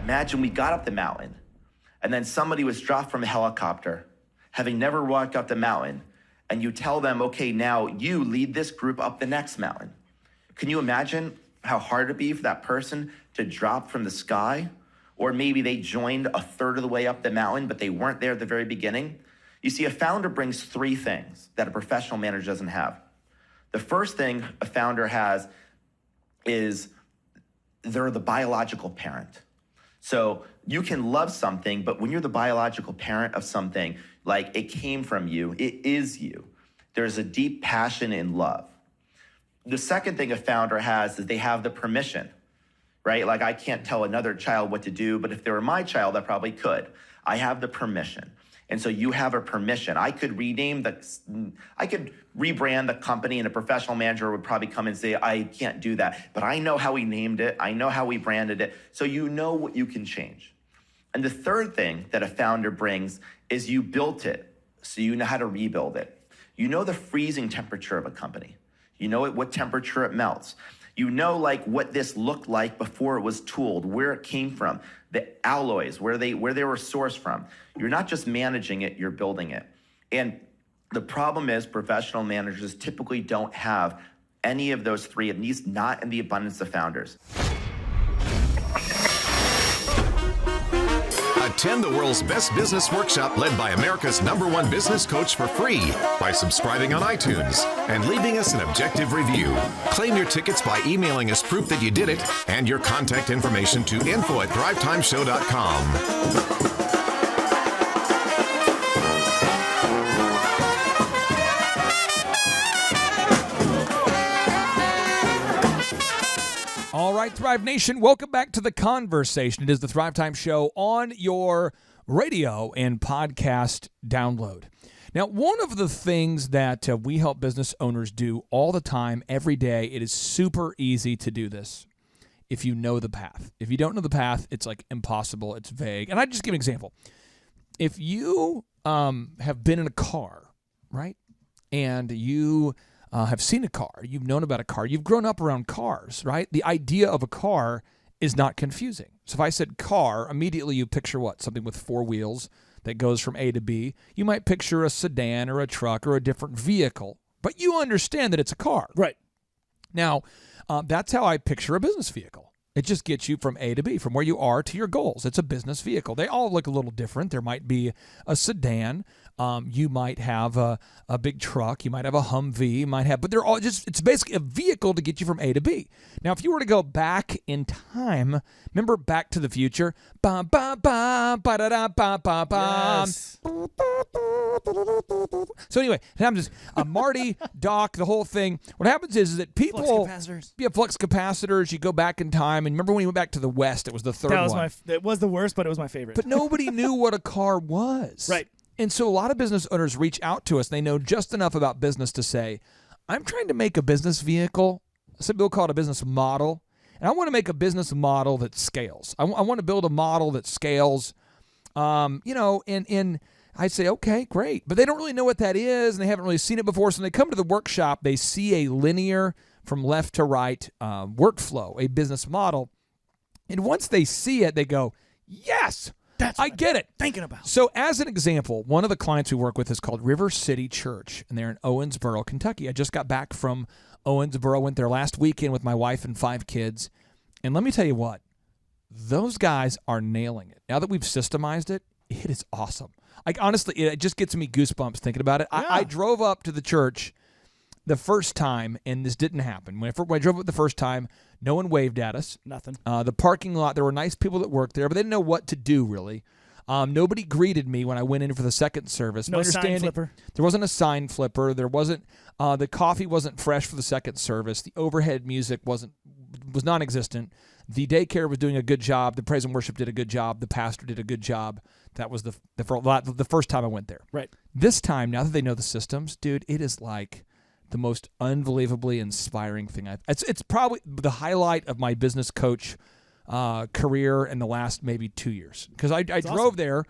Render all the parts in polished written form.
Imagine we got up the mountain and then somebody was dropped from a helicopter, having never walked up the mountain, and you tell them, okay, now you lead this group up the next mountain. Can you imagine how hard it'd be for that person to drop from the sky? Or maybe they joined a third of the way up the mountain, but they weren't there at the very beginning. You see, a founder brings three things that a professional manager doesn't have. The first thing a founder has is they're the biological parent. So you can love something, but when you're the biological parent of something, like it came from you, it is you. There's a deep passion and love. The second thing a founder has is they have the permission, right? Like I can't tell another child what to do, but if they were my child, I probably could. I have the permission. And so you have a permission. I could rebrand the company, and a professional manager would probably come and say, I can't do that. But I know how we named it. I know how we branded it. So you know what you can change. And the third thing that a founder brings is you built it, so you know how to rebuild it. You know the freezing temperature of a company. You know at what temperature it melts. You know like what this looked like before it was tooled, where it came from, the alloys, where they were sourced from. You're not just managing it, you're building it. And the problem is professional managers typically don't have any of those three, at least not in the abundance of founders. Attend the world's best business workshop led by America's #1 business coach for free by subscribing on iTunes and leaving us an objective review. Claim your tickets by emailing us proof that you did it and your contact information to info@thrivetimeshow.com. All right, Thrive Nation, welcome back to the conversation. It is the Thrive Time Show on your radio and podcast download. Now, one of the things that we help business owners do all the time, every day, it is super easy to do this if you know the path. If you don't know the path, it's like impossible, it's vague. And I just give an example. If you have been in a car, right, and you have seen a car, you've known about a car, you've grown up around cars, right? The idea of a car is not confusing. So if I said car, immediately you picture what? Something with four wheels that goes from A to B. You might picture a sedan or a truck or a different vehicle, but you understand that it's a car. Right. Now, that's how I picture a business vehicle. It just gets you from A to B, from where you are to your goals. It's a business vehicle. They all look a little different. There might be a sedan. You might have a big truck. You might have a Humvee. You might have, but they're all just, it's basically a vehicle to get you from A to B. Now, if you were to go back in time, remember Back to the Future? Ba ba ba ba da da ba ba ba. Yes. So anyway, it happens. Marty, Doc, the whole thing. What happens is that people, Flux capacitors. Yeah, flux capacitors. You go back in time, and remember when you went back to the West? It was the third one. It was the worst, but it was my favorite. But nobody knew what a car was. Right. And so a lot of business owners reach out to us. They know just enough about business to say, I'm trying to make a business vehicle. Some people call it a business model. And I want to make a business model that scales. I want to build a model that scales, and I say, okay, great. But they don't really know what that is, and they haven't really seen it before. So when they come to the workshop, they see a linear from left to right workflow, a business model. And once they see it, they go, yes, I get it. Thinking about. So as an example, one of the clients we work with is called River City Church, and they're in Owensboro, Kentucky. I just got back from Owensboro, went there last weekend with my wife and 5 kids. And let me tell you what, those guys are nailing it. Now that we've systemized it, it is awesome. Like, honestly, it just gets me goosebumps thinking about it. Yeah. I drove up to the church the first time, and this didn't happen. When I drove up the first time, no one waved at us. Nothing. The parking lot, there were nice people that worked there, but they didn't know what to do, really. Nobody greeted me when I went in for the second service. No sign flipper. There wasn't a sign flipper. There wasn't. The coffee wasn't fresh for the second service. The overhead music was non-existent. The daycare was doing a good job. The praise and worship did a good job. The pastor did a good job. That was the first time I went there. Right. This time, now that they know the systems, dude, it is like the most unbelievably inspiring thing it's probably the highlight of my business coach career in the last maybe 2 years. Because I drove there.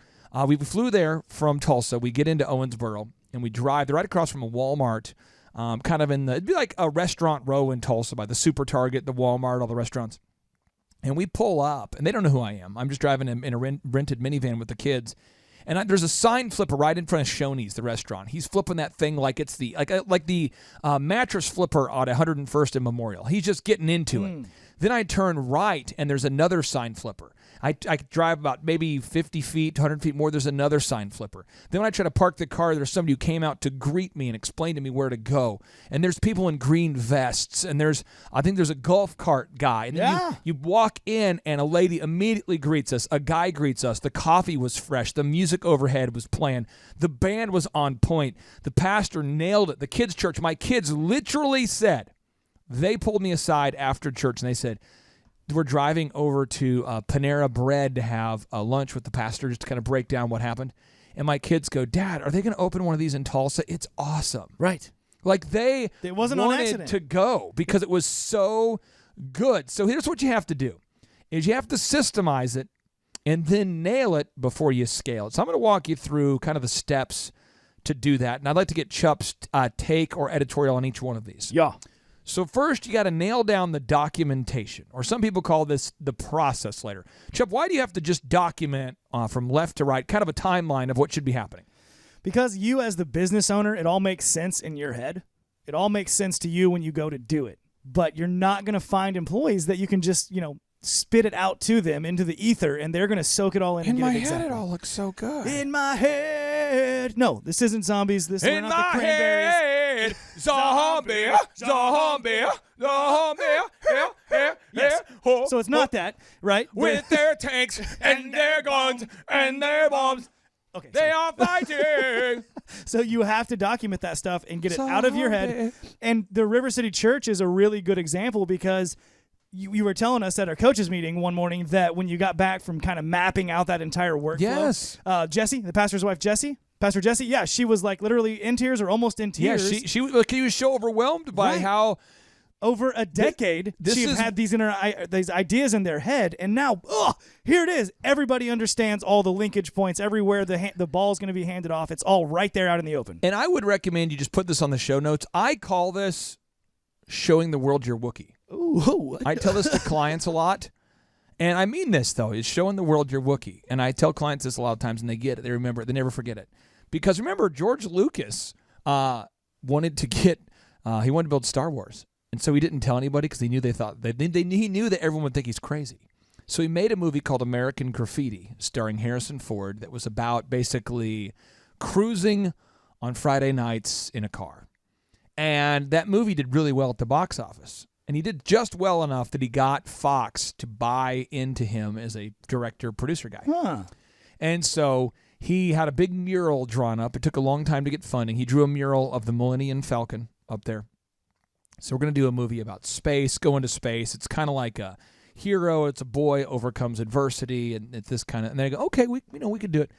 We flew there from Tulsa. We get into Owensboro, and we drive. They're right across from a Walmart, kind of it'd be like a restaurant row in Tulsa by the Super Target, the Walmart, all the restaurants. And we pull up, and they don't know who I am. I'm just driving in a rented minivan with the kids. And there's a sign flipper right in front of Shoney's, the restaurant. He's flipping that thing like it's the mattress flipper on 101st and Memorial. He's just getting into it. Then I turn right, and there's another sign flipper. I drive about maybe 50 feet, 100 feet more. There's another sign flipper. Then when I try to park the car, there's somebody who came out to greet me and explain to me where to go. And there's people in green vests. And I think there's a golf cart guy. And then you walk in, and a lady immediately greets us. A guy greets us. The coffee was fresh. The music overhead was playing. The band was on point. The pastor nailed it. The kids' church, my kids literally said, they pulled me aside after church, and they said, we're driving over to Panera Bread to have lunch with the pastor just to kind of break down what happened. And my kids go, Dad, are they going to open one of these in Tulsa? It's awesome. Right. Like it wasn't on wanted accident. to go because it was so good. So here's what you have to do is you have to systemize it and then nail it before you scale it. So I'm going to walk you through kind of the steps to do that. And I'd like to get Chup's take or editorial on each one of these. Yeah. So first, you got to nail down the documentation, or some people call this the process layer. Chup, why do you have to just document from left to right, kind of a timeline of what should be happening? Because you as the business owner, it all makes sense in your head. It all makes sense to you when you go to do it. But you're not going to find employees that you can just, spit it out to them into the ether, and they're going to soak it all in. In my head, exactly. it all looks so good. In my head. No, this isn't zombies. This is not the Cranberries. Head, zombie, Yes. So it's not that, right? With their tanks and their guns and their bombs, okay, they are fighting. So you have to document that stuff and get it out of your head. And the River City Church is a really good example because you were telling us at our coaches meeting one morning that when you got back from kind of mapping out that entire workflow, yes, Jessie, the pastor's wife, Pastor Jessie, yeah, she was like literally in tears or almost in tears. Yeah, she was so overwhelmed by how over a decade she's had these ideas in their head, and now here it is. Everybody understands all the linkage points everywhere. The ball's going to be handed off. It's all right there out in the open. And I would recommend you just put this on the show notes. I call this showing the world your Wookiee. Ooh. I tell this to clients a lot. And I mean this, though, is showing the world your Wookiee. And I tell clients this a lot of times, and they get it. They remember it. They never forget it. Because remember, George Lucas wanted to build Star Wars. And so he didn't tell anybody because he knew he knew that everyone would think he's crazy. So he made a movie called American Graffiti, starring Harrison Ford, that was about basically cruising on Friday nights in a car. And that movie did really well at the box office. And he did just well enough that he got Fox to buy into him as a director-producer guy. Huh. And so he had a big mural drawn up. It took a long time to get funding. He drew a mural of the Millennium Falcon up there. So we're going to do a movie about space, go into space. It's kind of like a hero. It's a boy overcomes adversity, and it's this kind of. And they go, okay, we could do it.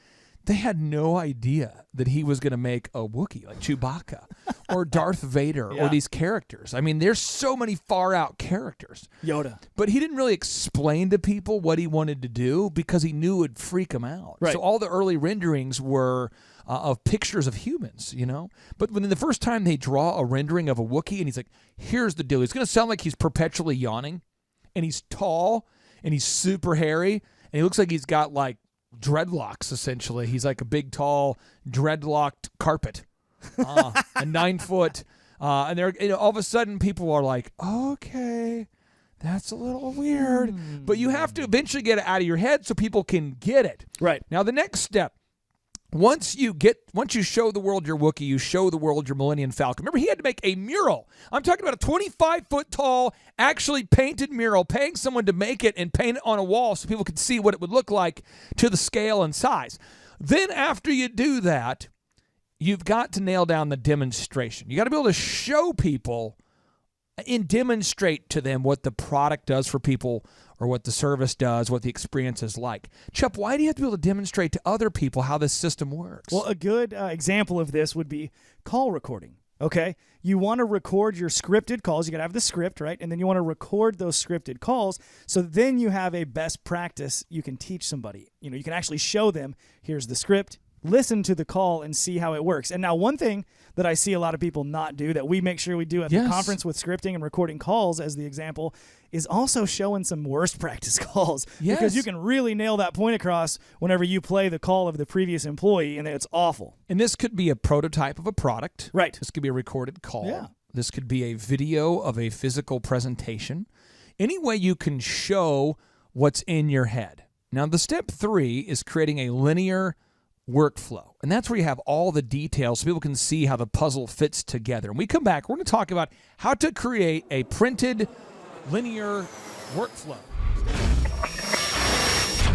They had no idea that he was going to make a Wookiee like Chewbacca or Darth Vader or these characters. I mean, there's so many far-out characters. Yoda. But he didn't really explain to people what he wanted to do because he knew it would freak them out. Right. So all the early renderings were of pictures of humans, But when the first time they draw a rendering of a Wookiee, and he's like, here's the deal. It's going to sound like he's perpetually yawning, and he's tall, and he's super hairy, and he looks like he's got, like, dreadlocks, essentially. He's like a big, tall, dreadlocked carpet, a 9 foot, and they're all of a sudden people are like, okay, that's a little weird, but you have to eventually get it out of your head so people can get it. Right. Now the next step. Once you show the world your Wookiee, you show the world your Millennium Falcon. Remember, he had to make a mural. I'm talking about a 25-foot tall, actually painted mural, paying someone to make it and paint it on a wall so people could see what it would look like to the scale and size. Then after you do that, you've got to nail down the demonstration. You got to be able to show people and demonstrate to them what the product does for people or what the service does, what the experience is like. Chup, why do you have to be able to demonstrate to other people how this system works? Well, a good example of this would be call recording, okay? You want to record your scripted calls. You got to have the script, right? And then you want to record those scripted calls so then you have a best practice you can teach somebody. You can actually show them, here's the script, listen to the call and see how it works. And now one thing that I see a lot of people not do that we make sure we do at the conference with scripting and recording calls as the example is also showing some worst practice calls. Yes. Because you can really nail that point across whenever you play the call of the previous employee, and it's awful. And this could be a prototype of a product. Right. This could be a recorded call. Yeah. This could be a video of a physical presentation. Any way you can show what's in your head. Now, the step 3 is creating a linear workflow. And that's where you have all the details so people can see how the puzzle fits together. And we come back, we're going to talk about how to create a printed linear workflow.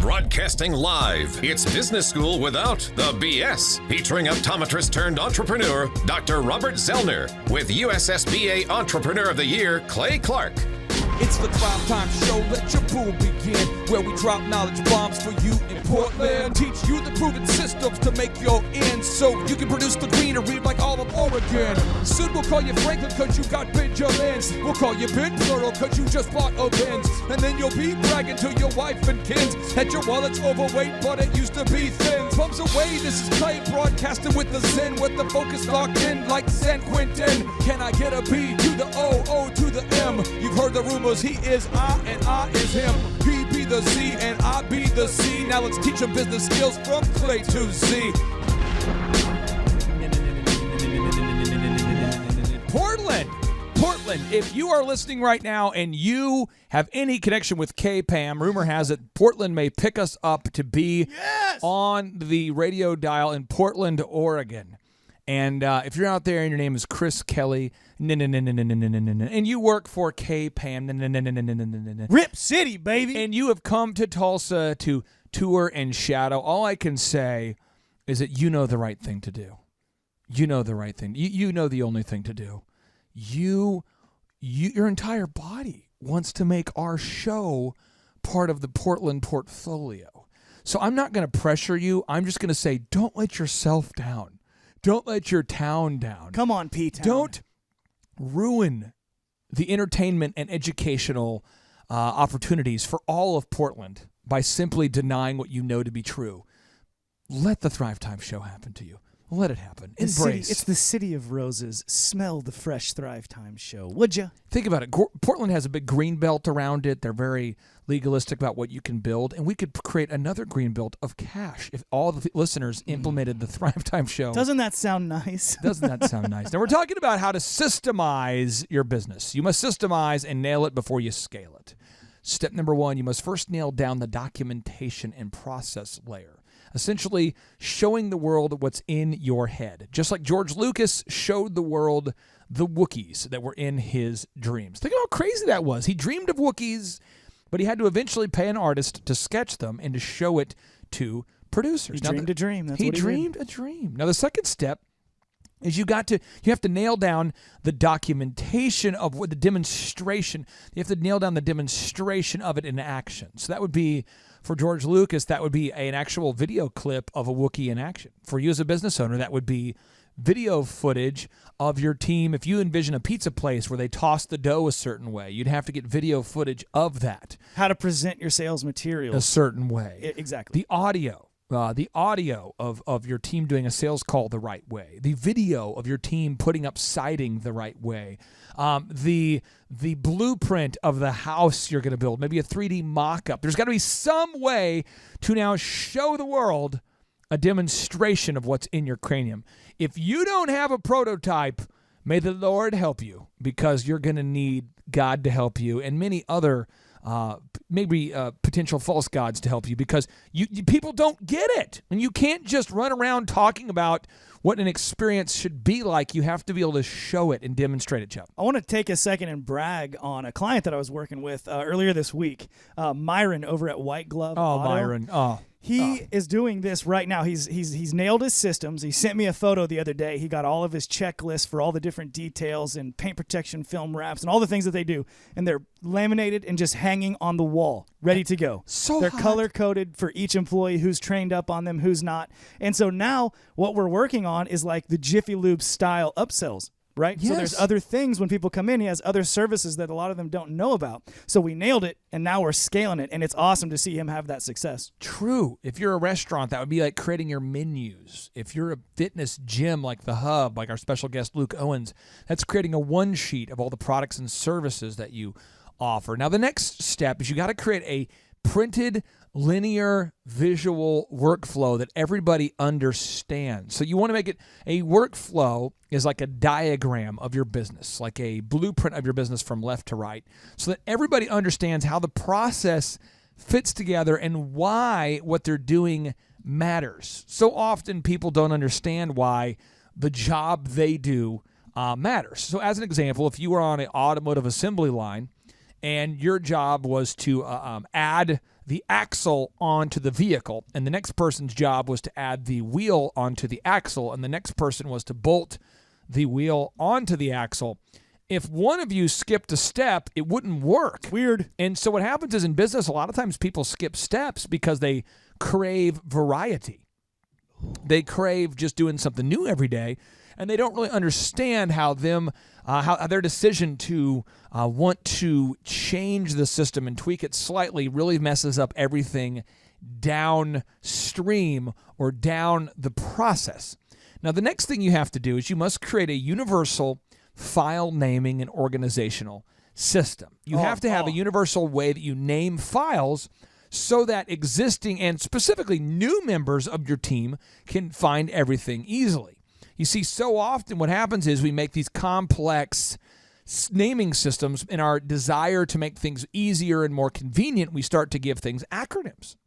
Broadcasting live, it's Business School without the BS. Featuring optometrist turned entrepreneur, Dr. Robert Zellner, with USSBA Entrepreneur of the Year, Clay Clark. It's the Thrive Time Show, let your boom begin, where we drop knowledge bombs for you in Portland. Teach you the proven systems to make your ends, so you can produce the greenery like all of Oregon. Soon we'll call you Franklin cause you got Benjamins. We'll call you Ben Plural cause you just bought a Benz. And then you'll be bragging to your wife and kids that your wallet's overweight but it used to be thin. Bumps away, this is Clay broadcasting with the Zen, with the focus locked in like San Quentin. Can I get a B to the O, O to the M? You've heard the rumors. He is I and I is him. He be the Z and I be the C. Now let's teach him business skills from Clay to Z. Portland, if you are listening right now and you have any connection with K-PAM, rumor has it Portland may pick us up to be on the radio dial in Portland, Oregon. And if you're out there and your name is Chris Kelly, and you work for K-PAM, Rip City, baby. and you have come to Tulsa to tour and shadow, all I can say is that you know the right thing to do. You know the right thing. You know the only thing to do. Your entire body wants to make our show part of the Portland portfolio. So I'm not going to pressure you. I'm just going to say, don't let yourself down. Don't let your town down. Come on, P-Town. Don't ruin the entertainment and educational opportunities for all of Portland by simply denying what you know to be true. Let the Thrive Time Show happen to you. Let it happen. Embrace. It's the city of roses. Smell the fresh Thrive Time Show, would you? Think about it. Portland has a big green belt around it. They're very legalistic about what you can build, and we could create another green belt of cash if all the listeners implemented the Thrive Time Show. Doesn't that sound nice? Doesn't that sound nice? Now, we're talking about how to systemize your business. You must systemize and nail it before you scale it. Step number 1, you must first nail down the documentation and process layer. Essentially showing the world what's in your head. Just like George Lucas showed the world the Wookiees that were in his dreams. Think how crazy that was. He dreamed of Wookiees, but he had to eventually pay an artist to sketch them and to show it to producers. He dreamed a dream. That's he what he dreamed a dream. Now, the second step is you have to nail down the documentation of what the demonstration. You have to nail down the demonstration of it in action. So that would be, for George Lucas, that would be an actual video clip of a Wookiee in action. For you as a business owner, that would be video footage of your team. If you envision a pizza place where they toss the dough a certain way, you'd have to get video footage of that. How to present your sales materials. A certain way. Exactly. The audio of your team doing a sales call the right way. The video of your team putting up siding the right way. The blueprint of the house you're going to build. Maybe a 3D mock-up. There's got to be some way to now show the world a demonstration of what's in your cranium. If you don't have a prototype, may the Lord help you, because you're going to need God to help you and many other potential false gods to help you, because you people don't get it. And you can't just run around talking about what an experience should be like. You have to be able to show it and demonstrate it, Chuck. I want to take a second and brag on a client that I was working with earlier this week, Myron over at White Glove Auto. Myron. He is doing this right now. He's nailed his systems. He sent me a photo the other day. He got all of his checklists for all the different details and paint protection film wraps and all the things that they do. And they're laminated and just hanging on the wall, ready to go. They're color-coded for each employee, who's trained up on them, who's not. And so now what we're working on is like the Jiffy Lube style upsells. right? So there's Yes. other things when people come in. He has other services that a lot of them don't know about. So we nailed it, and now we're scaling it, and it's awesome to see him have that success. True. If you're a restaurant, that would be like creating your menus. If you're a fitness gym like The Hub, like our special guest Luke Owens, that's creating a one sheet of all the products and services that you offer. Now, the next step is you got to create a printed linear visual workflow that everybody understands. So you want to make it a workflow is like a diagram of your business, like a blueprint of your business from left to right, so that everybody understands how the process fits together and why what they're doing matters. So often people don't understand why the job they do matters. So as an example, if you were on an automotive assembly line and your job was to add the axle onto the vehicle, and the next person's job was to add the wheel onto the axle, and the next person was to bolt the wheel onto the axle. If one of you skipped a step, it wouldn't work. Weird. And so what happens is in business, a lot of times people skip steps because they crave variety. They crave just doing something new every day, and they don't really understand how their decision to want to change the system and tweak it slightly really messes up everything downstream or down the process. Now, the next thing you have to do is you must create a universal file naming and organizational system. You have to have a universal way that you name files so that existing and specifically new members of your team can find everything easily. You see, so often what happens is we make these complex naming systems. In our desire to make things easier and more convenient, we start to give things acronyms.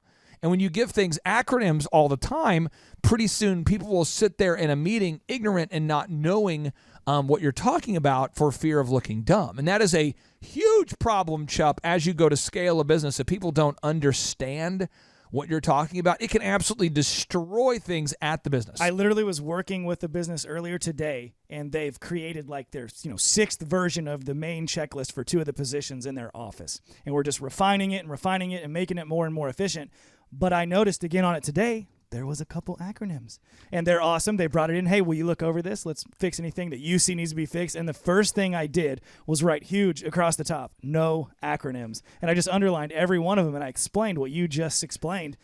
And when you give things acronyms all the time, pretty soon people will sit there in a meeting ignorant and not knowing what you're talking about for fear of looking dumb. And that is a huge problem, Chup, as you go to scale a business. If people don't understand what you're talking about, it can absolutely destroy things at the business. I literally was working with a business earlier today, and they've created like their sixth version of the main checklist for 2 of the positions in their office. And we're just refining it and making it more and more efficient. But I noticed again on it today, there was a couple acronyms. And they're awesome. They brought it in. Hey, will you look over this? Let's fix anything that you see needs to be fixed. And the first thing I did was write huge across the top, no acronyms. And I just underlined every one of them, and I explained what you just explained.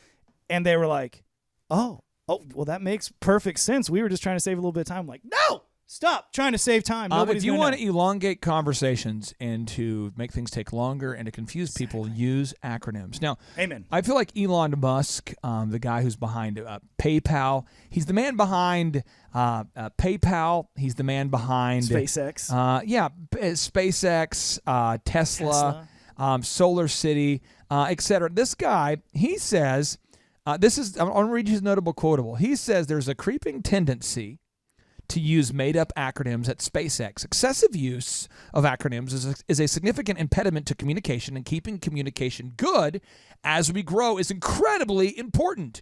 And they were like, oh, well, that makes perfect sense. We were just trying to save a little bit of time. I'm like, no, stop trying to save time. If you want to elongate conversations and to make things take longer and to confuse people, use acronyms. Now, amen. I feel like Elon Musk, the guy who's behind PayPal, he's the man behind PayPal. He's the man behind SpaceX. SpaceX, Tesla. Solar City, etc. This guy, he says, I'm going to read you his notable quotable. He says there's a creeping tendency to use made-up acronyms at SpaceX. Excessive use of acronyms is a significant impediment to communication, and keeping communication good as we grow is incredibly important.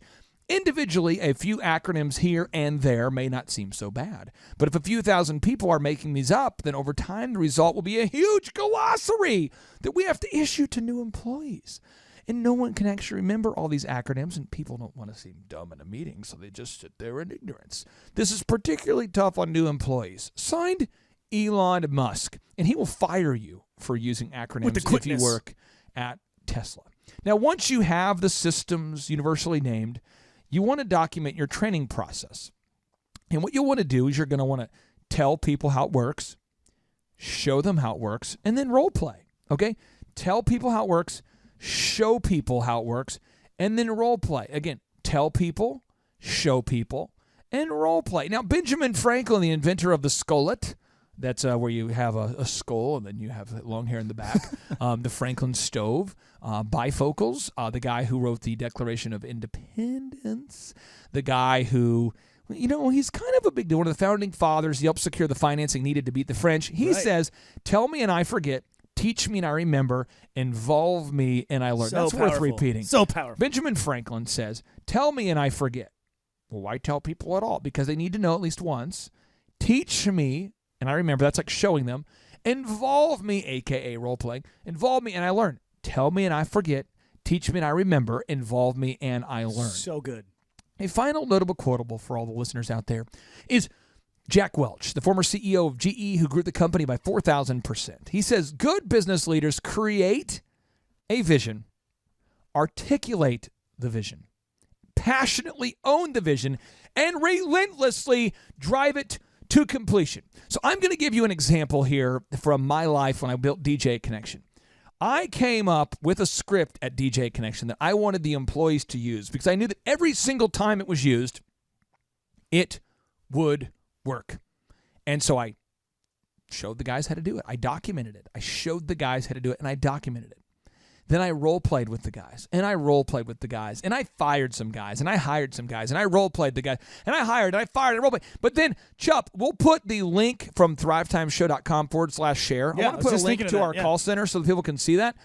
Individually, a few acronyms here and there may not seem so bad. But if a few thousand people are making these up, then over time the result will be a huge glossary that we have to issue to new employees. And no one can actually remember all these acronyms, and people don't want to seem dumb in a meeting, so they just sit there in ignorance. This is particularly tough on new employees. Signed, Elon Musk. And he will fire you for using acronyms if you work at Tesla. Now, once you have the systems universally named, you want to document your training process. And what you'll want to do is you're going to want to tell people how it works, show them how it works, and then role play. Okay? Tell people how it works, show people how it works, and then role play. Again, tell people, show people, and role play. Now, Benjamin Franklin, the inventor of the skullet, that's where you have a skull and then you have long hair in the back. The Franklin stove, bifocals, the guy who wrote the Declaration of Independence, the guy who, he's kind of a big deal. One of the founding fathers. He helped secure the financing needed to beat the French. He says, tell me and I forget. Teach me and I remember, involve me and I learn. That's powerful. Worth repeating. So powerful. Benjamin Franklin says, tell me and I forget. Well, why tell people at all? Because they need to know at least once. Teach me and I remember. That's like showing them. Involve me, a.k.a. role-playing. Involve me and I learn. Tell me and I forget. Teach me and I remember. Involve me and I learn. So good. A final notable quotable for all the listeners out there is, Jack Welch, the former CEO of GE, who grew the company by 4,000%. He says, good business leaders create a vision, articulate the vision, passionately own the vision, and relentlessly drive it to completion. So I'm going to give you an example here from my life when I built DJ Connection. I came up with a script at DJ Connection that I wanted the employees to use because I knew that every single time it was used, it would work. And so I showed the guys how to do it. I documented it. I showed the guys how to do it, and I documented it. Then I role-played with the guys, and I role-played with the guys, and I fired some guys, and I hired some guys, and I role-played the guys, and I hired, and I fired, and I role-played. But then, Chup, we'll put the link from thrivetimeshow.com/share. Yeah, I want to put a link to our call center so that people can see that.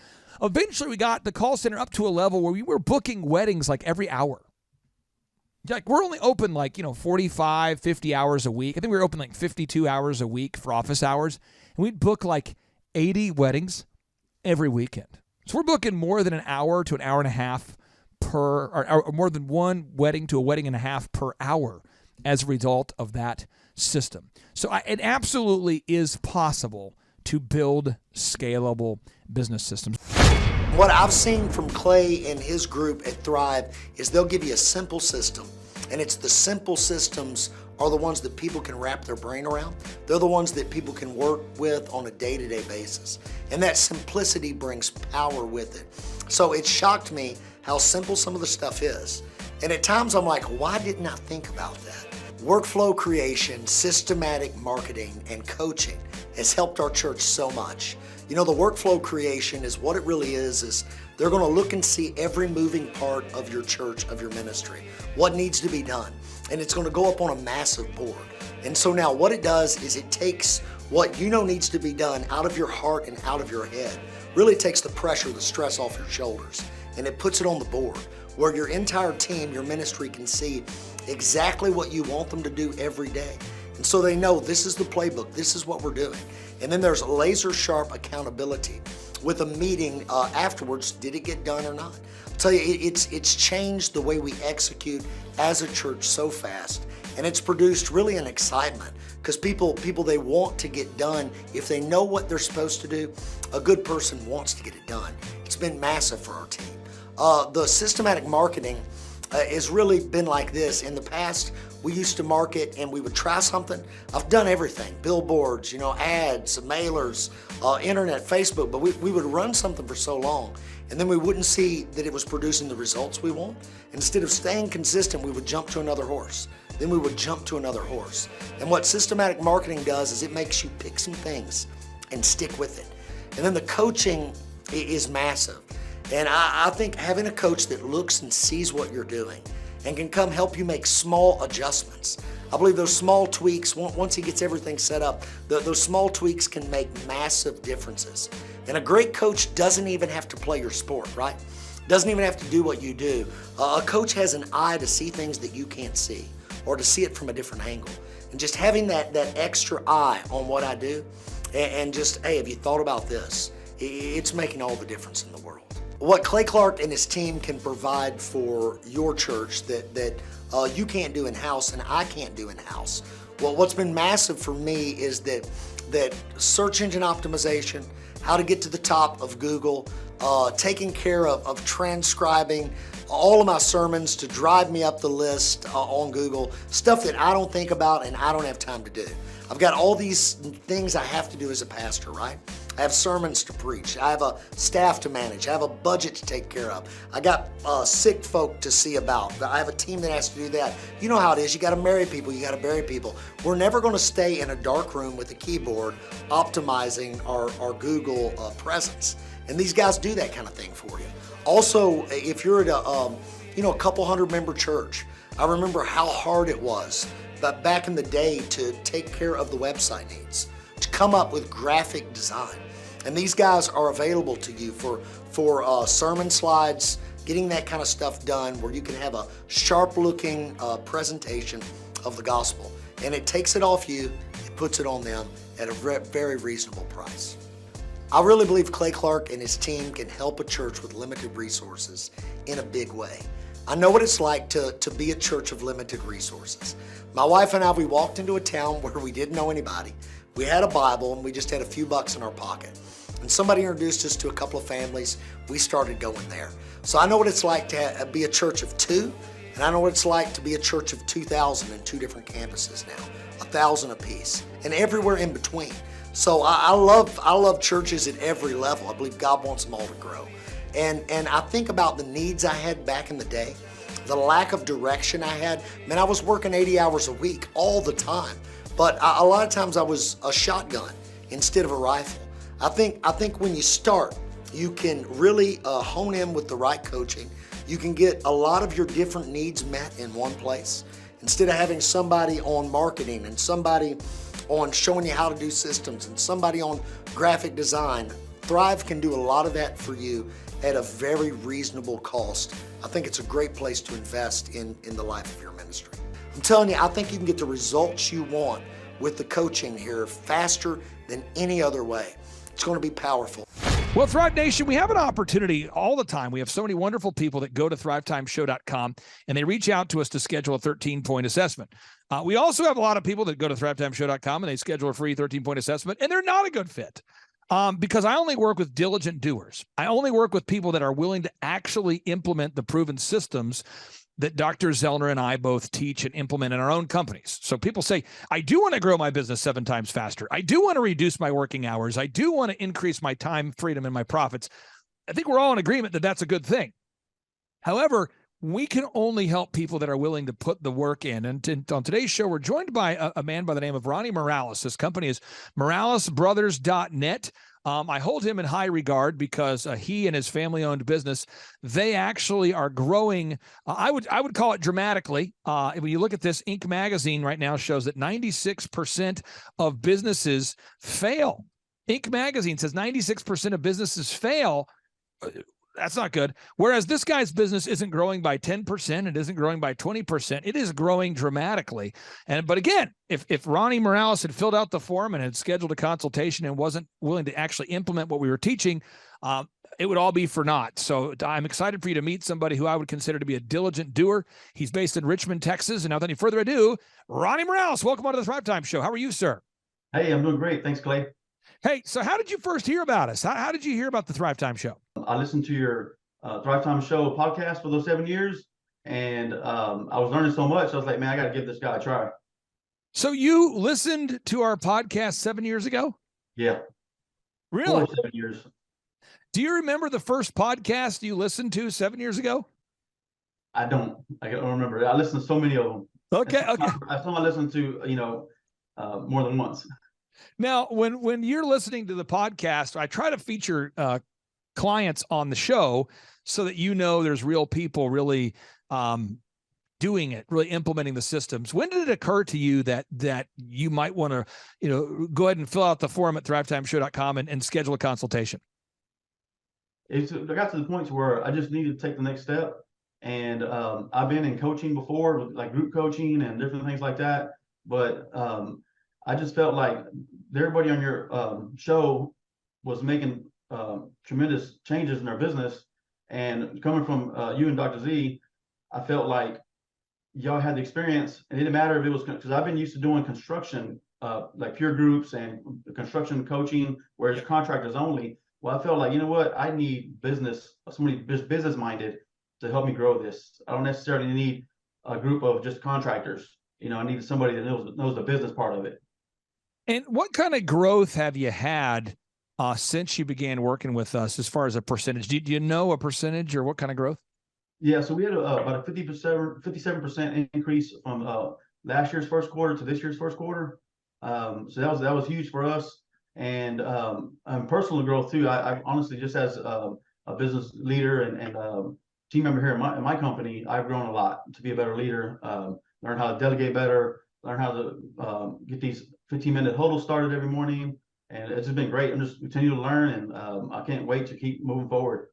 Eventually, we got the call center up to a level where we were booking weddings like every hour. Like, we're only open 45, 50 hours a week. I think we were open 52 hours a week for office hours. And we'd book 80 weddings every weekend. So we're booking more than an hour to an hour and a half or more than one wedding to a wedding and a half per hour as a result of that system. So it absolutely is possible to build scalable business systems. What I've seen from Clay and his group at Thrive is they'll give you a simple system, and it's the simple systems are the ones that people can wrap their brain around. They're the ones that people can work with on a day-to-day basis. And that simplicity brings power with it. So it shocked me how simple some of the stuff is. And at times I'm like, why didn't I think about that? Workflow creation, systematic marketing, and coaching has helped our church so much. You know, the workflow creation is what it really is they're going to look and see every moving part of your church, of your ministry, what needs to be done. And it's going to go up on a massive board. And so now what it does is it takes what you know needs to be done out of your heart and out of your head. Really takes the pressure, the stress off your shoulders, and it puts it on the board where your entire team, your ministry can see exactly what you want them to do every day. And so they know this is the playbook, this is what we're doing. And then there's laser sharp accountability with a meeting afterwards. Did it get done or not? I'll tell you, it's changed the way we execute as a church so fast. And it's produced really an excitement because people they want to get done. If they know what they're supposed to do, a good person wants to get it done. It's been massive for our team. The systematic marketing has really been like this. In the past, we used to market and we would try something. I've done everything, billboards, ads, mailers, internet, Facebook, but we would run something for so long and then we wouldn't see that it was producing the results we want. Instead of staying consistent, we would jump to another horse. Then we would jump to another horse. And what systematic marketing does is it makes you pick some things and stick with it. And then the coaching is massive. And I think having a coach that looks and sees what you're doing and can come help you make small adjustments. I believe those small tweaks, once he gets everything set up, those small tweaks can make massive differences. And a great coach doesn't even have to play your sport, right? Doesn't even have to do what you do. A coach has an eye to see things that you can't see or to see it from a different angle. And just having that extra eye on what I do and just, hey, have you thought about this? It's making all the difference in the world. What Clay Clark and his team can provide for your church that you can't do in-house and I can't do in-house. Well, what's been massive for me is that search engine optimization, how to get to the top of Google, taking care of transcribing all of my sermons to drive me up the list on Google, stuff that I don't think about and I don't have time to do. I've got all these things I have to do as a pastor, right? I have sermons to preach. I have a staff to manage. I have a budget to take care of. I got sick folk to see about. I have a team that has to do that. You know how it is. You got to marry people. You got to bury people. We're never going to stay in a dark room with a keyboard optimizing our Google presence. And these guys do that kind of thing for you. Also, if you're at a couple hundred member church, I remember how hard it was back in the day to take care of the website needs, to come up with graphic design. And these guys are available to you for sermon slides, getting that kind of stuff done where you can have a sharp looking presentation of the gospel. And it takes it off you, it puts it on them at a very reasonable price. I really believe Clay Clark and his team can help a church with limited resources in a big way. I know what it's like to be a church of limited resources. My wife and I, we walked into a town where we didn't know anybody. We had a Bible and we just had a few bucks in our pocket. And somebody introduced us to a couple of families. We started going there. So I know what it's like to be a church of two, and I know what it's like to be a church of 2,000 in 2 different campuses now, 1,000 apiece, and everywhere in between. So I love churches at every level. I believe God wants them all to grow. And I think about the needs I had back in the day, the lack of direction I had. Man, I was working 80 hours a week all the time, but a lot of times I was a shotgun instead of a rifle. I think when you start, you can really hone in with the right coaching. You can get a lot of your different needs met in one place. Instead of having somebody on marketing and somebody on showing you how to do systems and somebody on graphic design, Thrive can do a lot of that for you at a very reasonable cost. I think it's a great place to invest in the life of your ministry. I'm telling you, I think you can get the results you want with the coaching here faster than any other way. It's going to be powerful. Well, Thrive Nation, we have an opportunity all the time. We have so many wonderful people that go to thrivetimeshow.com and they reach out to us to schedule a 13-point assessment. We also have a lot of people that go to thrivetimeshow.com and they schedule a free 13-point assessment, and they're not a good fit. Because I only work with diligent doers. I only work with people that are willing to actually implement the proven systems that Dr. Zellner and I both teach and implement in our own companies. So people say, I do want to grow my business 7 times faster. I do want to reduce my working hours. I do want to increase my time freedom and my profits. I think we're all in agreement that that's a good thing. However, we can only help people that are willing to put the work in. And on today's show, we're joined by a man by the name of Ronnie Morales. His company is moralesbrothers.net. I hold him in high regard because he and his family-owned business, they actually are growing. I would call it dramatically. When you look at this, Inc. magazine right now shows that 96% of businesses fail. Inc. magazine says 96% of businesses fail. That's not good. Whereas this guy's business isn't growing by 10%, it isn't growing by 20%. It is growing dramatically. But again, if Ronnie Morales had filled out the form and had scheduled a consultation and wasn't willing to actually implement what we were teaching, it would all be for naught. So I'm excited for you to meet somebody who I would consider to be a diligent doer. He's based in Richmond, Texas. And without any further ado, Ronnie Morales, welcome on to the Thrive Time Show. How are you, sir? Hey, I'm doing great. Thanks, Clay. Hey, so how did you first hear about us? How did you hear about the Thrive Time Show? I listened to your Thrive Time Show podcast for those 7 years, and I was learning so much. I was like, man, I got to give this guy a try. So you listened to our podcast 7 years ago? Yeah. Really? 7 years. Do you remember the first podcast you listened to 7 years ago? I don't remember. I listened to so many of them. Okay. I listened to, more than once. Now, when you're listening to the podcast, I try to feature clients on the show so that there's real people really doing it, really implementing the systems. When did it occur to you that you might want to, go ahead and fill out the form at thrivetimeshow.com and schedule a consultation? I got to the point where I just needed to take the next step. And I've been in coaching before, like group coaching and different things like that. But I just felt like everybody on your show was making tremendous changes in their business. And coming from you and Dr. Z, I felt like y'all had the experience. It didn't matter if it was, because I've been used to doing construction, like peer groups and construction coaching, where it's contractors only. Well, I felt like, you know what, I need somebody business minded to help me grow this. I don't necessarily need a group of just contractors. I needed somebody that knows the business part of it. And what kind of growth have you had since you began working with us as far as a percentage? Do you know a percentage or what kind of growth? Yeah, so we had about a 57% increase from last year's first quarter to this year's first quarter. So that was huge for us. And personal growth too. I honestly, just as a business leader and team member here in my company, I've grown a lot to be a better leader, learn how to delegate better, learn how to get these 15-minute huddles started every morning. And it's just been great. I'm just continue to learn, and I can't wait to keep moving forward.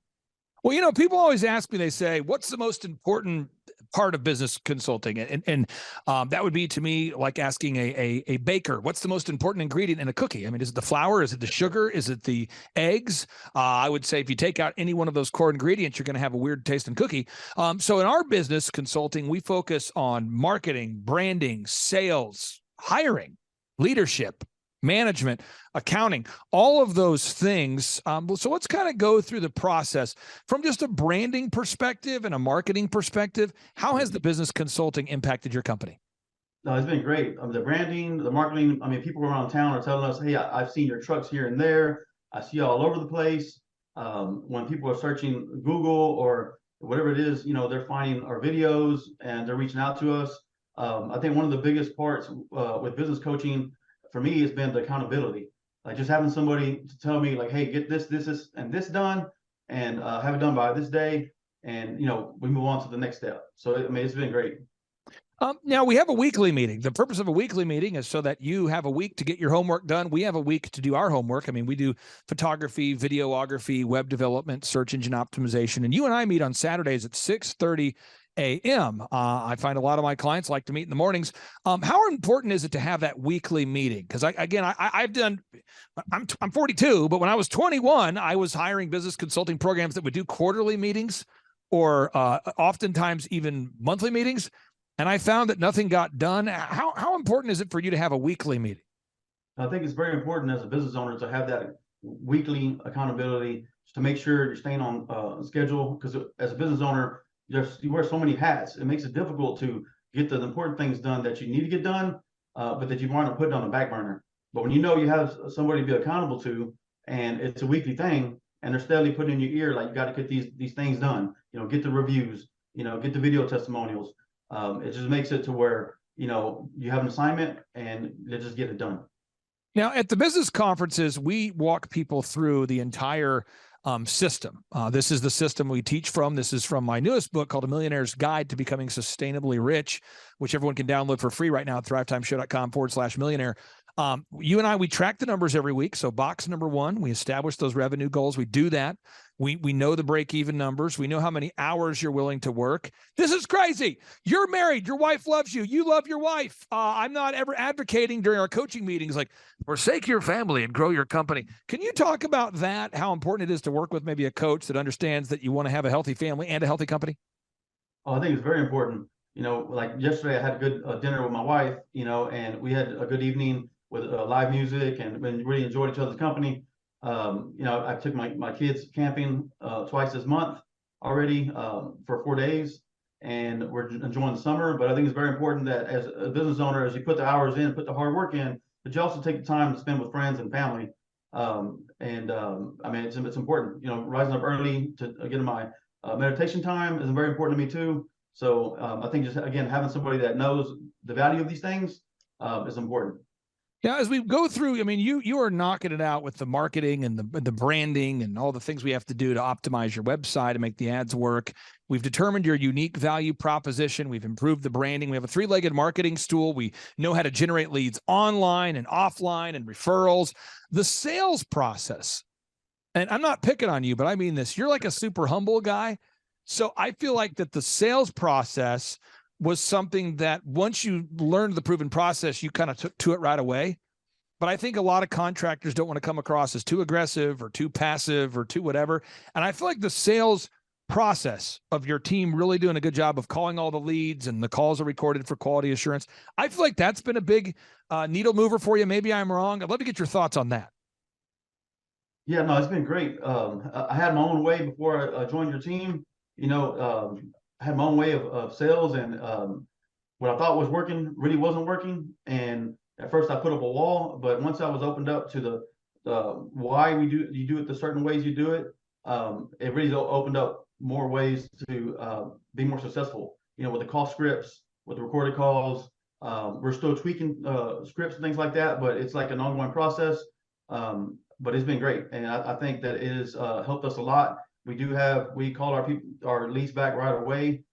Well, people always ask me, they say, what's the most important part of business consulting. And that would be, to me, like asking a baker, what's the most important ingredient in a cookie? I mean, is it the flour? Is it the sugar? Is it the eggs? I would say if you take out any one of those core ingredients, you're going to have a weird tasting cookie. So in our business consulting, we focus on marketing, branding, sales, hiring, leadership, management, accounting, all of those things. So let's kind of go through the process from just a branding perspective and a marketing perspective. How has the business consulting impacted your company? No, it's been great. The branding, the marketing. I mean, people around town are telling us, "Hey, I've seen your trucks here and there. I see you all over the place." When people are searching Google or whatever it is, they're finding our videos and they're reaching out to us. I think one of the biggest parts with business coaching for me has been the accountability. Like just having somebody to tell me, like, "Hey, get this, and this done, and have it done by this day," and we move on to the next step. So I mean, it's been great. Now we have a weekly meeting. The purpose of a weekly meeting is so that you have a week to get your homework done. We have a week to do our homework. I mean, we do photography, videography, web development, search engine optimization, and you and I meet on Saturdays at 6:30 a.m. I find a lot of my clients like to meet in the mornings. How important is it to have that weekly meeting? Because I'm 42, but when I was 21, I was hiring business consulting programs that would do quarterly meetings or oftentimes even monthly meetings. And I found that nothing got done. How important is it for you to have a weekly meeting? I think it's very important as a business owner to have that weekly accountability to make sure you're staying on schedule. Because as a business owner, you wear so many hats. It makes it difficult to get the important things done that you need to get done, but that you want to put on the back burner. But when you have somebody to be accountable to, and it's a weekly thing, and they're steadily putting in your ear, like, you got to get these things done. Get the reviews. Get the video testimonials. It just makes it to where you have an assignment and they just get it done. Now, at the business conferences, we walk people through the entire system. This is the system we teach from. This is from my newest book called A Millionaire's Guide to Becoming Sustainably Rich, which everyone can download for free right now at thrivetimeshow.com/millionaire. You and I, we track the numbers every week. So box number 1, we establish those revenue goals. We do that. We know the break-even numbers. We know how many hours you're willing to work. This is crazy. You're married. Your wife loves you. You love your wife. I'm not ever advocating during our coaching meetings, like, forsake your family and grow your company. Can you talk about that, how important it is to work with maybe a coach that understands that you want to have a healthy family and a healthy company? Oh, I think it's very important. Like yesterday, I had a good dinner with my wife, and we had a good evening with live music and really enjoyed each other's company. I took my kids camping twice this month already for 4 days, and we're enjoying the summer. But I think it's very important that as a business owner, as you put the hours in, put the hard work in, but you also take the time to spend with friends and family. I mean, it's important. Rising up early to get in my meditation time is very important to me too. So I think just, again, having somebody that knows the value of these things is important. Now, as we go through, I mean, you are knocking it out with the marketing and the branding and all the things we have to do to optimize your website and make the ads work. We've determined your unique value proposition. We've improved the branding. We have a 3-legged marketing stool. We know how to generate leads online and offline and referrals. The sales process, and I'm not picking on you, but I mean this, you're like a super humble guy. So I feel like that the sales process was something that once you learned the proven process, you kind of took to it right away. But I think a lot of contractors don't want to come across as too aggressive or too passive or too whatever. And I feel like the sales process of your team really doing a good job of calling all the leads, and the calls are recorded for quality assurance. I feel like that's been a big needle mover for you. Maybe I'm wrong. I'd love to get your thoughts on that. Yeah, no, it's been great. I had my own way before I joined your team. I had my own way of sales, and what I thought was working really wasn't working. And at first I put up a wall, but once I was opened up to the why you do it the certain ways you do it, it really opened up more ways to be more successful. With the call scripts, with the recorded calls, we're still tweaking scripts and things like that, but it's like an ongoing process. But it's been great, and I think that it has helped us a lot. We call our leads back right away,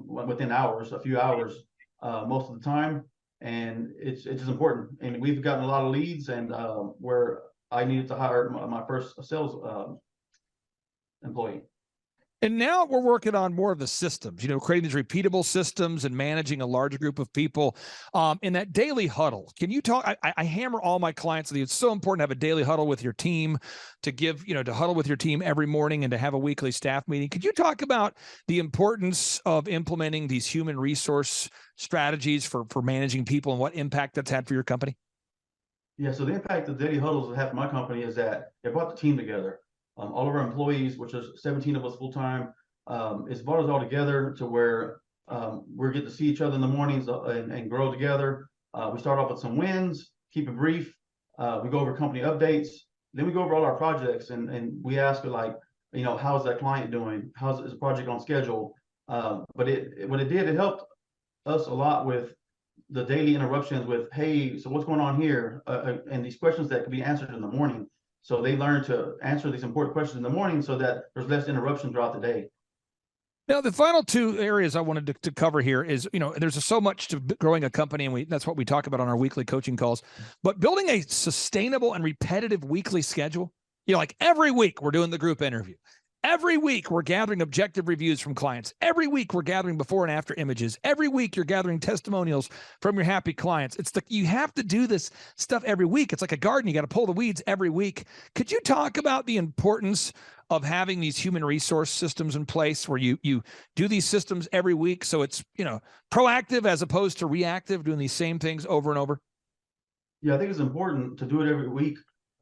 within hours, a few hours, most of the time. And it's just important. And we've gotten a lot of leads, and where I needed to hire my first sales employee. And now we're working on more of the systems, creating these repeatable systems and managing a large group of people in that daily huddle. Can you talk? I hammer all my clients that it's so important to have a daily huddle with your team, to huddle with your team every morning and to have a weekly staff meeting. Could you talk about the importance of implementing these human resource strategies for managing people and what impact that's had for your company? Yeah, so the impact of daily huddles have had for my company is that it brought the team together. All of our employees, which is 17 of us full time, it's brought us all together to where we get to see each other in the mornings and grow together. We start off with some wins, keep it brief. We go over company updates. Then we go over all our projects and we ask like, how's that client doing? Is the project on schedule? But what it did, it helped us a lot with the daily interruptions with, hey, so what's going on here? And these questions that could be answered in the morning. So they learn to answer these important questions in the morning so that there's less interruption throughout the day. Now, the final two areas I wanted to cover here is, there's so much to growing a company, and that's what we talk about on our weekly coaching calls. But building a sustainable and repetitive weekly schedule, like every week we're doing the group interview. Every week, we're gathering objective reviews from clients. Every week, we're gathering before and after images. Every week, you're gathering testimonials from your happy clients. You have to do this stuff every week. It's like a garden. You got to pull the weeds every week. Could you talk about the importance of having these human resource systems in place where you do these systems every week so it's, proactive as opposed to reactive, doing these same things over and over? Yeah, I think it's important to do it every week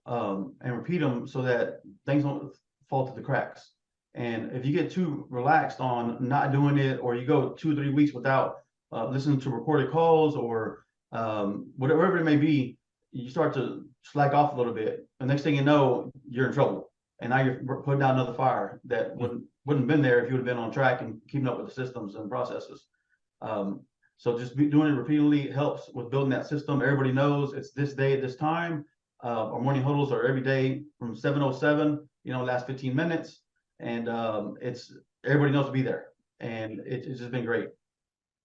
and repeat them so that things don't fall through the cracks. And if you get too relaxed on not doing it, or you go 2 or 3 weeks without listening to recorded calls or whatever it may be, you start to slack off a little bit. The next thing you know, you're in trouble. And now you're putting out another fire that wouldn't have been there if you would have been on track and keeping up with the systems and processes. So just doing it repeatedly helps with building that system. Everybody knows it's this day at this time. Our morning huddles are every day from 7:07, last 15 minutes. And it's everybody knows to be there. And it's just been great.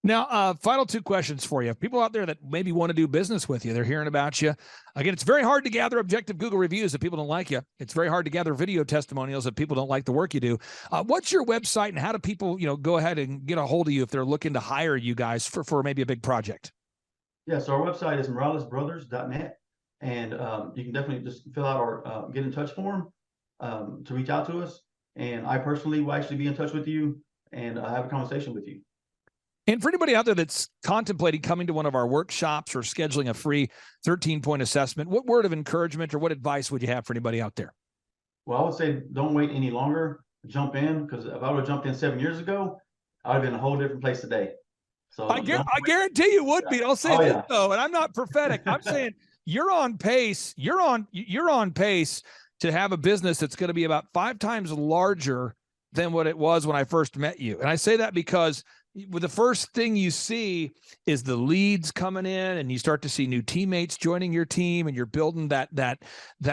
Now, final two questions for you. People out there that maybe want to do business with you, they're hearing about you. Again, it's very hard to gather objective Google reviews if people don't like you. It's very hard to gather video testimonials if people don't like the work you do. What's your website, and how do people, go ahead and get a hold of you if they're looking to hire you guys for maybe a big project? Yeah, so our website is moralesbrothers.net. And you can definitely just fill out our get in touch form to reach out to us. And I personally will actually be in touch with you and have a conversation with you. And for anybody out there that's contemplating coming to one of our workshops or scheduling a free 13-point assessment, what word of encouragement or what advice would you have for anybody out there? Well, I would say don't wait any longer. Jump in, because if I would have jumped in 7 years ago, I would have been in a whole different place today. So I guarantee you would be. I'll say this though, and I'm not prophetic. I'm saying you're on pace. You're on pace to have a business that's going to be about 5 times larger than what it was when I first met you. And I say that because the first thing you see is the leads coming in, and you start to see new teammates joining your team, and you're building that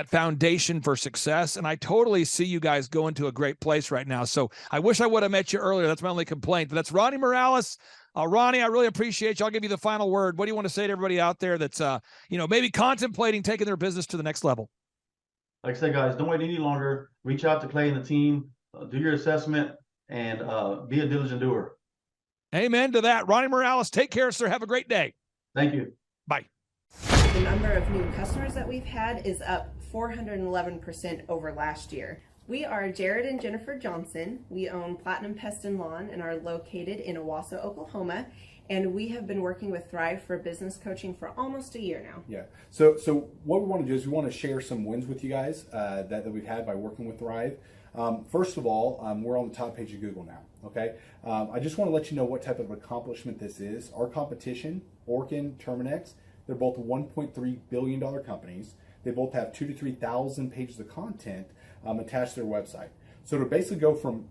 foundation for success. And I totally see you guys going to a great place right now. So I wish I would have met you earlier. That's my only complaint. But that's Ronnie Morales. Ronnie, I really appreciate you. I'll give you the final word. What do you want to say to everybody out there that's maybe contemplating taking their business to the next level? Like I said, guys, don't wait any longer. Reach out to Clay and the team, do your assessment, and be a diligent doer. Amen to that. Ronnie Morales, take care, sir. Have a great day. Thank you. Bye. The number of new customers that we've had is up 411% over last year. We are Jared and Jennifer Johnson. We own Platinum Pest and Lawn and are located in Owasso, Oklahoma. And we have been working with Thrive for business coaching for almost a year now. Yeah. So what we want to do is we want to share some wins with you guys that we've had by working with Thrive. First of all, we're on the top page of Google now. Okay. I just want to let you know what type of accomplishment this is. Our competition, Orkin, Terminex, they're both $1.3 billion companies. They both have 2,000 to 3,000 pages of content attached to their website. So to basically go from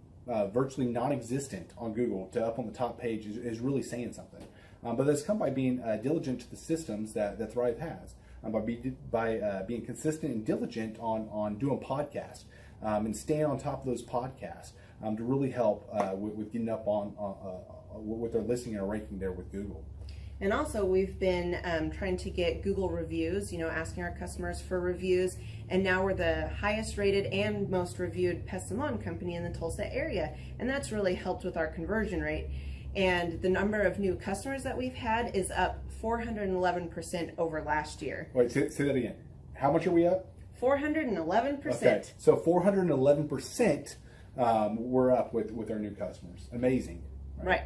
virtually non-existent on Google to up on the top page is really saying something. But that's come by being diligent to the systems that Thrive has, by being consistent and diligent on doing podcasts and staying on top of those podcasts to really help with getting up on with their listing and ranking there with Google. And also we've been trying to get Google reviews, asking our customers for reviews. And now we're the highest rated and most reviewed pest and lawn company in the Tulsa area. And that's really helped with our conversion rate. And the number of new customers that we've had is up 411% over last year. Wait, say that again. How much are we up? 411%. Okay, so 411% we're up with our new customers. Amazing. Right.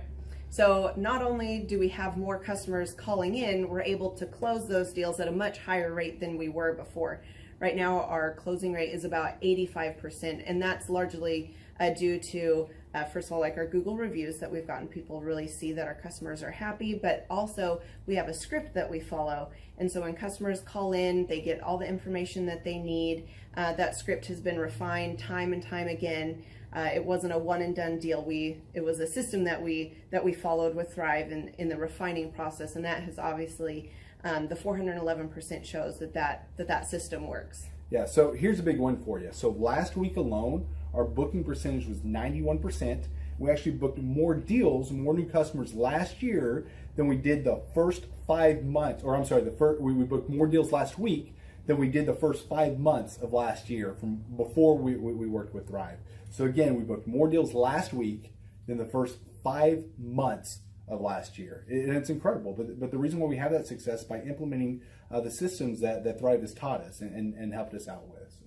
So not only do we have more customers calling in, we're able to close those deals at a much higher rate than we were before. Right now, our closing rate is about 85%, and that's largely due to, first of all, like our Google reviews that we've gotten people really see that our customers are happy, but also we have a script that we follow. And so when customers call in, they get all the information that they need. That script has been refined time and time again. It wasn't a one and done deal. It was a system that we followed with Thrive in the refining process, and that has obviously the 411% shows that system works. Yeah, so here's a big one for you. So last week alone, our booking percentage was 91%. We actually booked more deals, more new customers last year than we did the first 5 months, or I'm sorry, we booked more deals last week than we did the first 5 months of last year from before we worked with Thrive. So again, we booked more deals last week than the first 5 months of last year. And it's incredible. But the reason why we have that success is by implementing the systems that Thrive has taught us and helped us out with. So.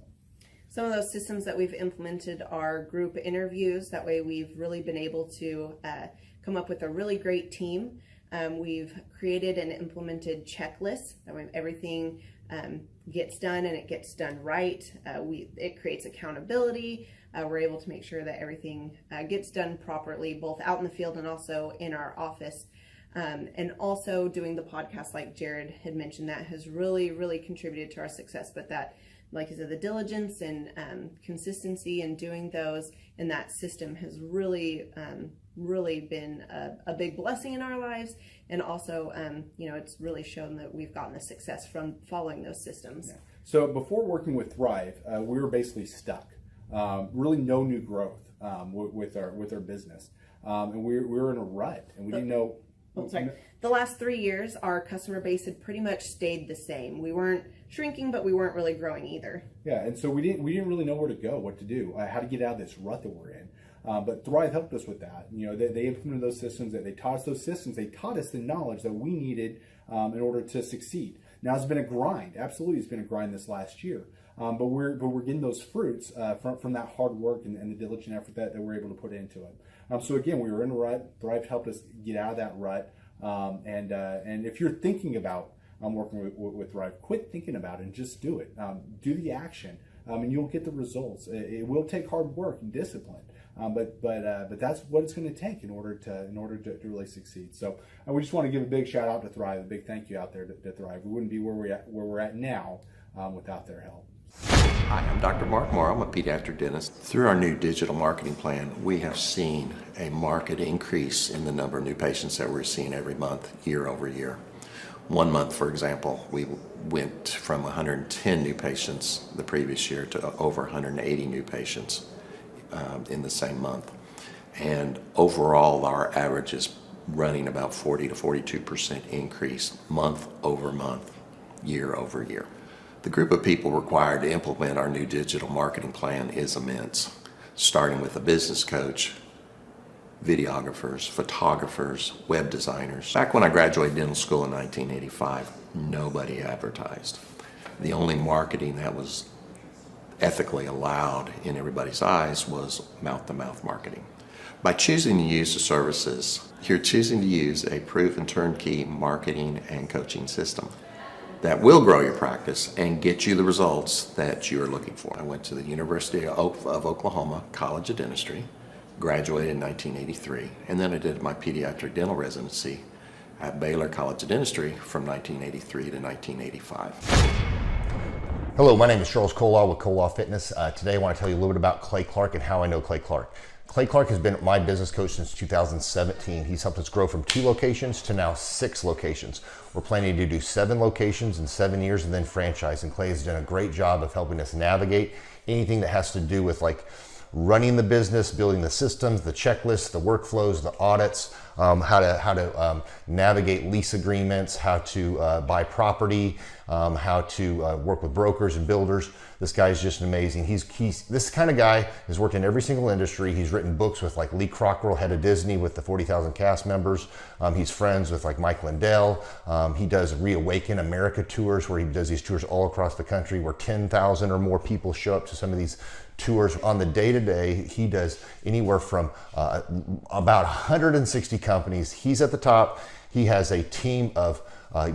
Some of those systems that we've implemented are group interviews. That way we've really been able to come up with a really great team. We've created and implemented checklists. That way everything gets done and it gets done right. It creates accountability. We're able to make sure that everything gets done properly, both out in the field and also in our office. And also doing the podcast, like Jared had mentioned, that has really, really contributed to our success. But that, like I said, the diligence and consistency in doing those and that system has really, really been a big blessing in our lives. And also, it's really shown that we've gotten the success from following those systems. Yeah. So before working with Thrive, we were basically stuck. Really no new growth with our business. And we were in a rut and we didn't know. The last 3 years, our customer base had pretty much stayed the same. We weren't shrinking, but we weren't really growing either. Yeah, and so we didn't really know where to go, what to do, how to get out of this rut that we're in. But Thrive helped us with that. They implemented those systems. That they taught us those systems. They taught us the knowledge that we needed in order to succeed. Now it's been a grind. Absolutely, it's been a grind this last year. But we're getting those fruits from that hard work and the diligent effort that we're able to put into it. So again, we were in a rut. Thrive helped us get out of that rut. And if you're thinking about working with Thrive, quit thinking about it and just do it. Do the action, and you'll get the results. It will take hard work and discipline, but that's what it's going to take in order to really succeed. So we just want to give a big shout out to Thrive, a big thank you out there to Thrive. We wouldn't be where we're at now without their help. Hi, I'm Dr. Mark Moore. I'm a pediatric dentist. Through our new digital marketing plan, we have seen a marked increase in the number of new patients that we're seeing every month, year over year. 1 month, for example, we went from 110 new patients the previous year to over 180 new patients in the same month. And overall, our average is running about 40 to 42% increase month over month, year over year. The group of people required to implement our new digital marketing plan is immense, starting with a business coach, videographers, photographers, web designers. Back when I graduated dental school in 1985, nobody advertised. The only marketing that was ethically allowed in everybody's eyes was mouth-to-mouth marketing. By choosing to use the services, you're choosing to use a proven turnkey marketing and coaching system that will grow your practice and get you the results that you're looking for. I went to the University of Oklahoma College of Dentistry, graduated in 1983, and then I did my pediatric dental residency at Baylor College of Dentistry from 1983 to 1985. Hello, my name is Charles Colaw with Colaw Fitness. Today I want to tell you a little bit about Clay Clark and how I know Clay Clark. Clay Clark has been my business coach since 2017. He's helped us grow from 2 locations to now 6 locations. We're planning to do 7 locations in 7 years and then franchise. And Clay has done a great job of helping us navigate anything that has to do with like running the business, building the systems, the checklists, the workflows, the audits, how to navigate lease agreements, how to buy property, how to work with brokers and builders. This guy is just amazing. He's this kind of guy has worked in every single industry. He's written books with like Lee Cockrell, head of Disney, with the 40,000 cast members. He's friends with like Mike Lindell. He does Reawaken America tours, where he does these tours all across the country, where 10,000 or more people show up to some of these tours. On the day-to-day, he does anywhere from about 160 companies. He's at the top. He has a team of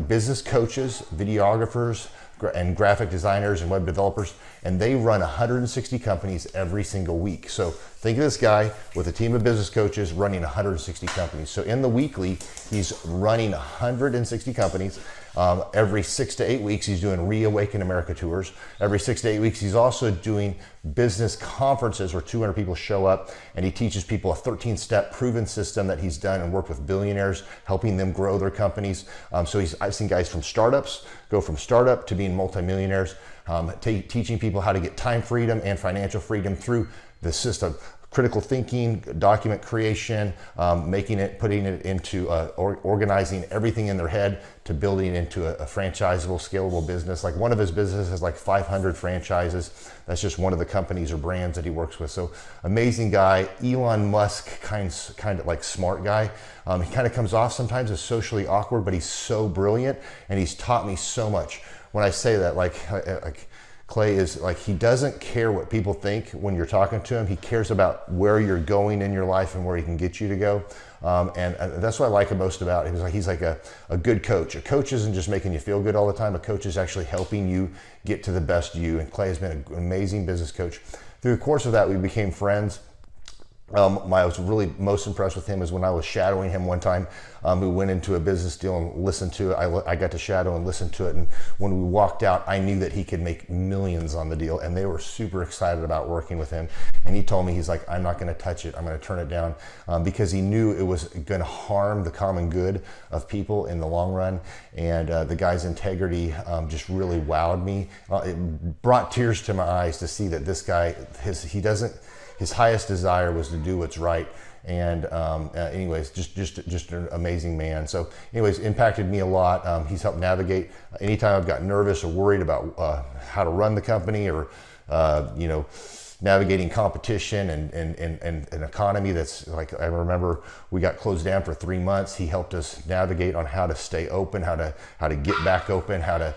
business coaches, videographers, and graphic designers and web developers, and they run 160 companies every single week. So think of this guy with a team of business coaches running 160 companies. So in the weekly, he's running 160 companies. Every 6 to 8 weeks, he's doing Reawaken America tours. Every 6 to 8 weeks, he's also doing business conferences where 200 people show up, and he teaches people a 13-step proven system that he's done and worked with billionaires, helping them grow their companies. So I've seen guys from startups go from startup to being multimillionaires, teaching people how to get time freedom and financial freedom through the system. Critical thinking, document creation, putting it into organizing everything in their head to building into a franchisable, scalable business. Like one of his businesses has like 500 franchises. That's just one of the companies or brands that he works with. So amazing guy. Elon Musk kind of like smart guy. He kind of comes off sometimes as socially awkward, but he's so brilliant, and he's taught me so much. When I say that, like Clay is like, he doesn't care what people think when you're talking to him. He cares about where you're going in your life and where he can get you to go. And that's what I like most about him. He's like a good coach. A coach isn't just making you feel good all the time. A coach is actually helping you get to the best you. And Clay has been an amazing business coach. Through the course of that, we became friends. I was really most impressed with him is when I was shadowing him one time. We went into a business deal and listened to it. I got to shadow and listen to it. And when we walked out, I knew that he could make millions on the deal. And they were super excited about working with him. And he told me, he's like, I'm not going to touch it. I'm going to turn it down, because he knew it was going to harm the common good of people in the long run. And the guy's integrity just really wowed me. It brought tears to my eyes to see that this guy, his highest desire was to do what's right. And anyways, just an amazing man. So anyways, impacted me a lot. He's helped navigate anytime I've got nervous or worried about how to run the company, or navigating competition and an economy that's like, I remember we got closed down for 3 months. He helped us navigate on how to stay open, how to get back open, how to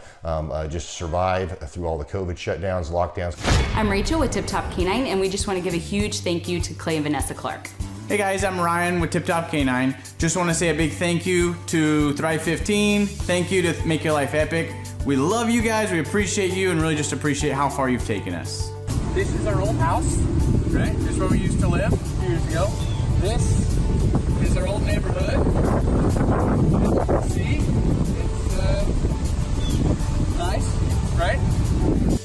just survive through all the COVID shutdowns, lockdowns. I'm Rachel with Tip Top Canine, and we just want to give a huge thank you to Clay and Vanessa Clark. Hey guys, I'm Ryan with Tip Top Canine. Just want to say a big thank you to Thrive 15. Thank you to Make Your Life Epic. We love you guys, we appreciate you, and really just appreciate how far you've taken us. This is our old house, right? This is where we used to live a few years ago. This is our old neighborhood. See, it's nice, right?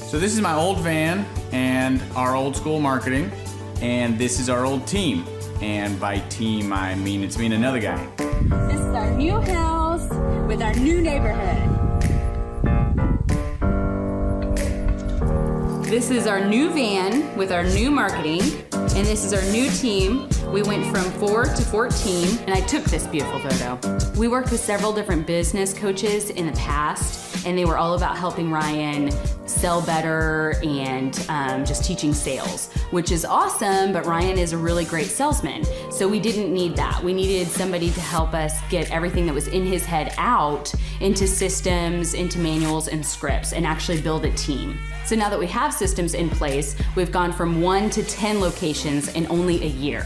So this is my old van and our old school marketing, and this is our old team. And by team, I mean it's me and another guy. This is our new house with our new neighborhood. This is our new van with our new marketing, and this is our new team. We went from 4 to 14, and I took this beautiful photo. We worked with several different business coaches in the past, and they were all about helping Ryan sell better and just teaching sales, which is awesome, but Ryan is a really great salesman. So we didn't need that. We needed somebody to help us get everything that was in his head out into systems, into manuals and scripts, and actually build a team. So now that we have systems in place, we've gone from 1 to 10 locations in only a year.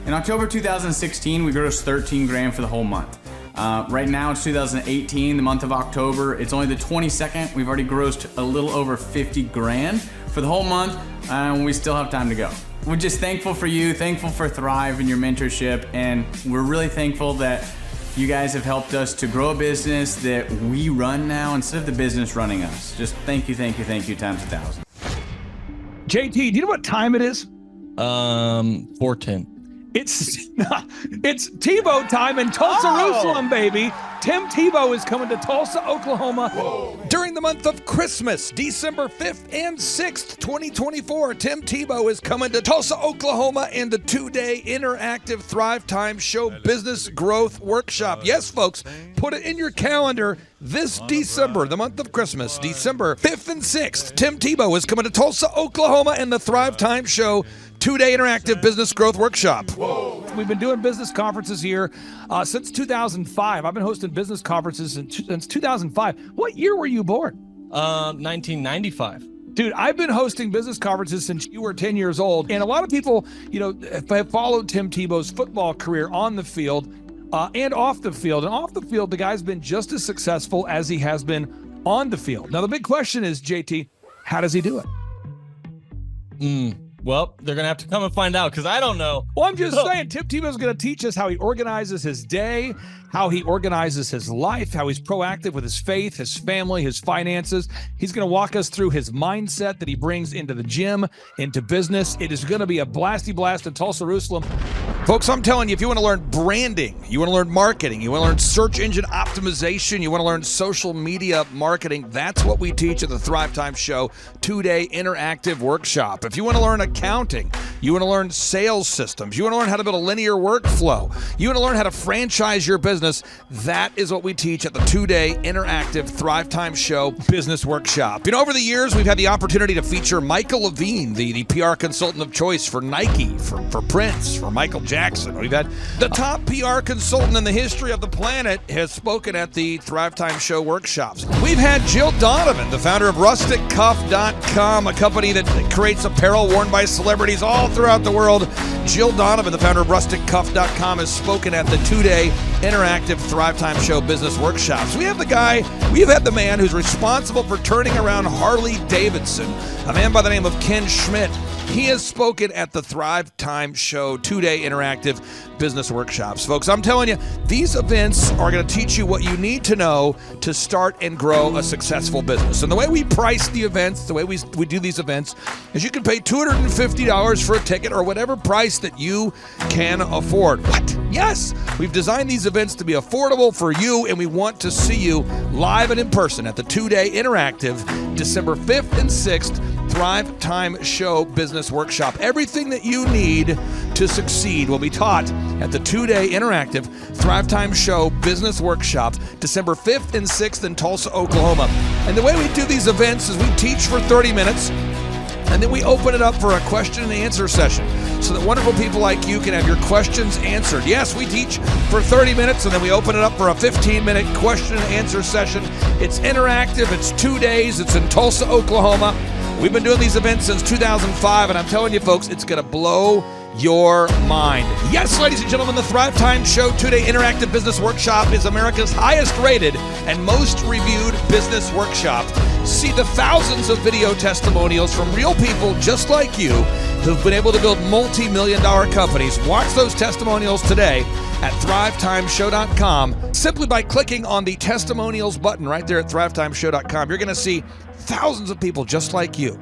In October 2016, we grossed 13 grand for the whole month. Right now it's 2018, the month of October. It's only the 22nd. We've already grossed a little over 50 grand for the whole month, and we still have time to go. We're just thankful for you, thankful for Thrive and your mentorship, and we're really thankful that you guys have helped us to grow a business that we run now instead of the business running us. Just thank you times 1,000. JT, do you know what time it is? 4:10. It's Tebow time in Tulsa, Jerusalem, baby. Tim Tebow is coming to Tulsa, Oklahoma. Whoa. During During the month of Christmas, December 5th and 6th, 2024, Tim Tebow is coming to Tulsa, Oklahoma in the 2-day interactive Thrive Time Show Business Growth Workshop. Yes, folks, put it in your calendar. This December, the month of Christmas, December 5th and 6th, Tim Tebow is coming to Tulsa, Oklahoma in the Thrive Time Show 2-day interactive business growth workshop. Whoa. We've been doing business conferences here since 2005. I've been hosting business conferences since 2005. What year were you born? 1995. Dude, I've been hosting business conferences since you were 10 years old. And a lot of people, have followed Tim Tebow's football career on the field and off the field. And off the field, the guy's been just as successful as he has been on the field. Now, the big question is, JT, how does he do it? Well, they're going to have to come and find out because I don't know. Well, I'm just saying, Tim Tebow's going to teach us how he organizes his day, how he organizes his life, how he's proactive with his faith, his family, his finances. He's going to walk us through his mindset that he brings into the gym, into business. It is going to be a blasty blast in Tulsa, Jerusalem. Folks, I'm telling you, if you want to learn branding, you want to learn marketing, you want to learn search engine optimization, you want to learn social media marketing, that's what we teach at the Thrive Time Show 2-day interactive workshop. If you want to learn accounting, you want to learn sales systems, you want to learn how to build a linear workflow, you want to learn how to franchise your business, that is what we teach at the 2-day interactive Thrive Time Show business workshop. Over the years, we've had the opportunity to feature Michael Levine, the PR consultant of choice for Nike, for Prince, for Michael Jackson. We've had the top PR consultant in the history of the planet has spoken at the Thrive Time Show workshops. We've had Jill Donovan, the founder of RusticCuff.com, a company that creates apparel worn by celebrities all throughout the world. Jill Donovan, the founder of RusticCuff.com, has spoken at the 2-day interactive Thrive Time Show business workshops. We have had the man who's responsible for turning around Harley Davidson, a man by the name of Ken Schmidt. He has spoken at the Thrive Time Show 2-day interactive business workshops. Folks, I'm telling you, these events are going to teach you what you need to know to start and grow a successful business. And the way we price the events, the way we do these events, is you can pay $250 for a ticket or whatever price that you can afford. What? Yes! We've designed these events to be affordable for you, and we want to see you live and in person at the 2-day interactive December 5th and 6th Thrive Time Show Business Workshop. Everything that you need to succeed will be taught at the 2-day interactive Thrive Time Show Business Workshop, December 5th and 6th in Tulsa, Oklahoma. And the way we do these events is we teach for 30 minutes, and then we open it up for a question and answer session so that wonderful people like you can have your questions answered. Yes, we teach for 30 minutes, and then we open it up for a 15-minute question and answer session. It's interactive. It's 2 days. It's in Tulsa, Oklahoma. We've been doing these events since 2005, and I'm telling you, folks, it's going to blow your mind. Yes, ladies and gentlemen, the Thrive Time Show 2-day interactive business workshop is America's highest rated and most reviewed business workshop. See the thousands of video testimonials from real people just like you who've been able to build multi-million-dollar companies. Watch those testimonials today at thrivetimeshow.com. Simply by clicking on the testimonials button right there at thrivetimeshow.com, you're going to see thousands of people just like you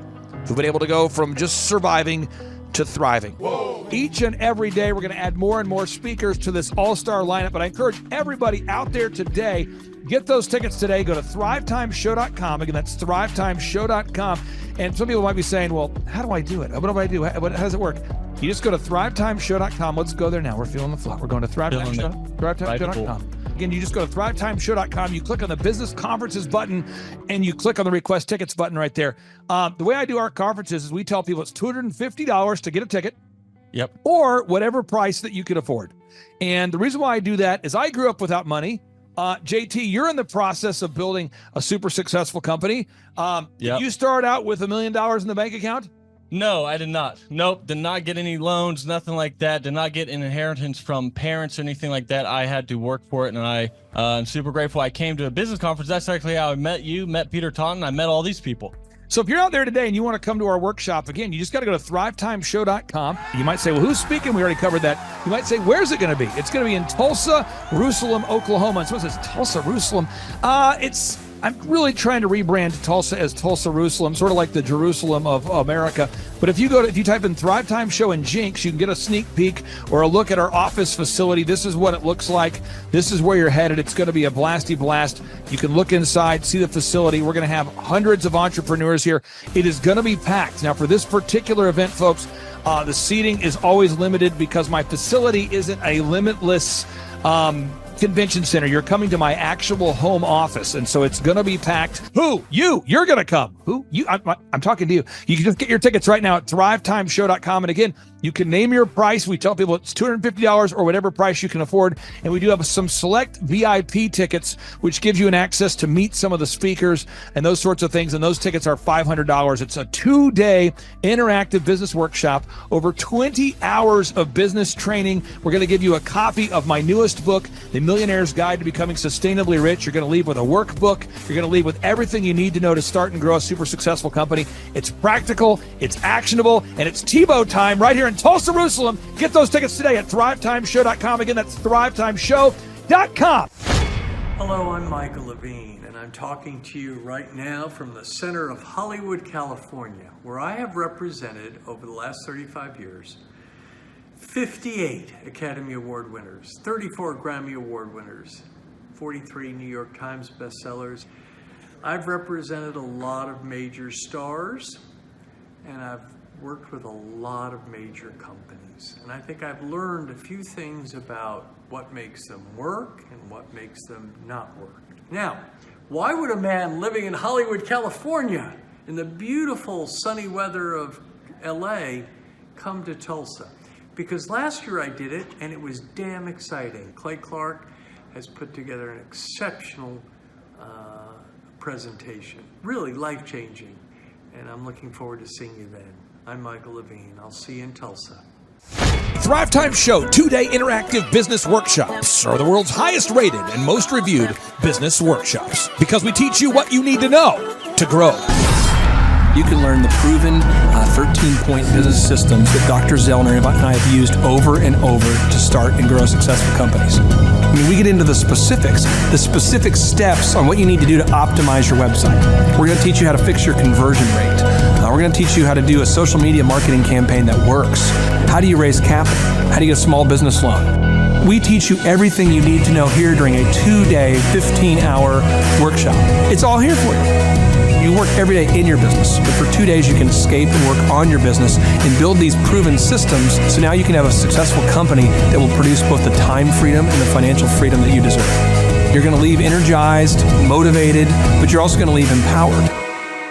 who've been able to go from just surviving to thriving. Whoa. Each and every day, we're going to add more and more speakers to this all-star lineup, but I encourage everybody out there today, get those tickets today. Go to thrivetimeshow.com. Again, that's thrivetimeshow.com. And some people might be saying, well, how do I do it? What do I do? How does it work? You just go to thrivetimeshow.com. Let's go there now. We're feeling the flow. We're going to thrivetimeshow.com. Again, you just go to thrivetimeshow.com. You click on the business conferences button, and you click on the request tickets button right there. The way I do our conferences is we tell people it's $250 to get a ticket. Yep. Or whatever price that you can afford. And the reason why I do that is I grew up without money. JT, you're in the process of building a super successful company. Did you start out with $1 million in the bank account? No, I did not. Nope, did not get any loans, nothing like that. Did not get an inheritance from parents or anything like that. I had to work for it, and I'm super grateful. I came to a business conference. That's actually how I met you, met Peter Taunton. I met all these people. So if you're out there today and you want to come to our workshop, again, you just got to go to thrivetimeshow.com. You might say, well, who's speaking? We already covered that. You might say, where's it going to be? It's going to be in Tulsa, Jerusalem, Oklahoma. And someone says, Tulsa, Jerusalem. It's I'm really trying to rebrand Tulsa as Tulsa Jerusalem, sort of like the Jerusalem of America. But if you type in Thrive Time Show and Jinx, you can get a sneak peek or a look at our office facility. This is what it looks like. This is where you're headed. It's going to be a blasty blast. You can look inside, see the facility. We're going to have hundreds of entrepreneurs here. It is going to be packed. Now, for this particular event, folks, the seating is always limited because my facility isn't a limitless convention center. You're coming to my actual home office, and so it's going to be packed. Who? You're going to come. Who? You? I'm talking to you. You can just get your tickets right now at thrivetimeshow.com. And again, you can name your price. We tell people it's $250 or whatever price you can afford. And we do have some select VIP tickets, which gives you an access to meet some of the speakers and those sorts of things. And those tickets are $500. It's a 2-day interactive business workshop, over 20 hours of business training. We're going to give you a copy of my newest book, The Millionaire's Guide to Becoming Sustainably Rich. You're going to leave with a workbook. You're going to leave with everything you need to know to start and grow a super successful company. It's practical, it's actionable, and it's Tebow time right here in Tulsa, Jerusalem. Get those tickets today at thrivetimeshow.com. Again, that's thrivetimeshow.com. Hello, I'm Michael Levine, and I'm talking to you right now from the center of Hollywood, California, where I have represented over the last 35 years 58 Academy Award winners, 34 Grammy Award winners, 43 New York Times bestsellers. I've represented a lot of major stars, and I've worked with a lot of major companies. And I think I've learned a few things about what makes them work and what makes them not work. Now, why would a man living in Hollywood, California, in the beautiful sunny weather of LA, come to Tulsa? Because last year I did it, and it was damn exciting. Clay Clark has put together an exceptional presentation, really life-changing, and I'm looking forward to seeing you then. I'm Michael Levine. I'll see you in Tulsa. Thrive Time Show 2-day interactive business workshops are the world's highest rated and most reviewed business workshops because we teach you what you need to know to grow. You can learn the proven 13-point business systems that Dr. Zellner and I have used over and over to start and grow successful companies. I mean, we get into the specific steps on what you need to do to optimize your website. We're going to teach you how to fix your conversion rate. We're going to teach you how to do a social media marketing campaign that works. How do you raise capital? How do you get a small business loan? We teach you everything you need to know here during a 2-day, 15-hour workshop. It's all here for you. You work every day in your business, but for 2 days you can escape and work on your business and build these proven systems so now you can have a successful company that will produce both the time freedom and the financial freedom that you deserve. You're going to leave energized, motivated, but you're also going to leave empowered.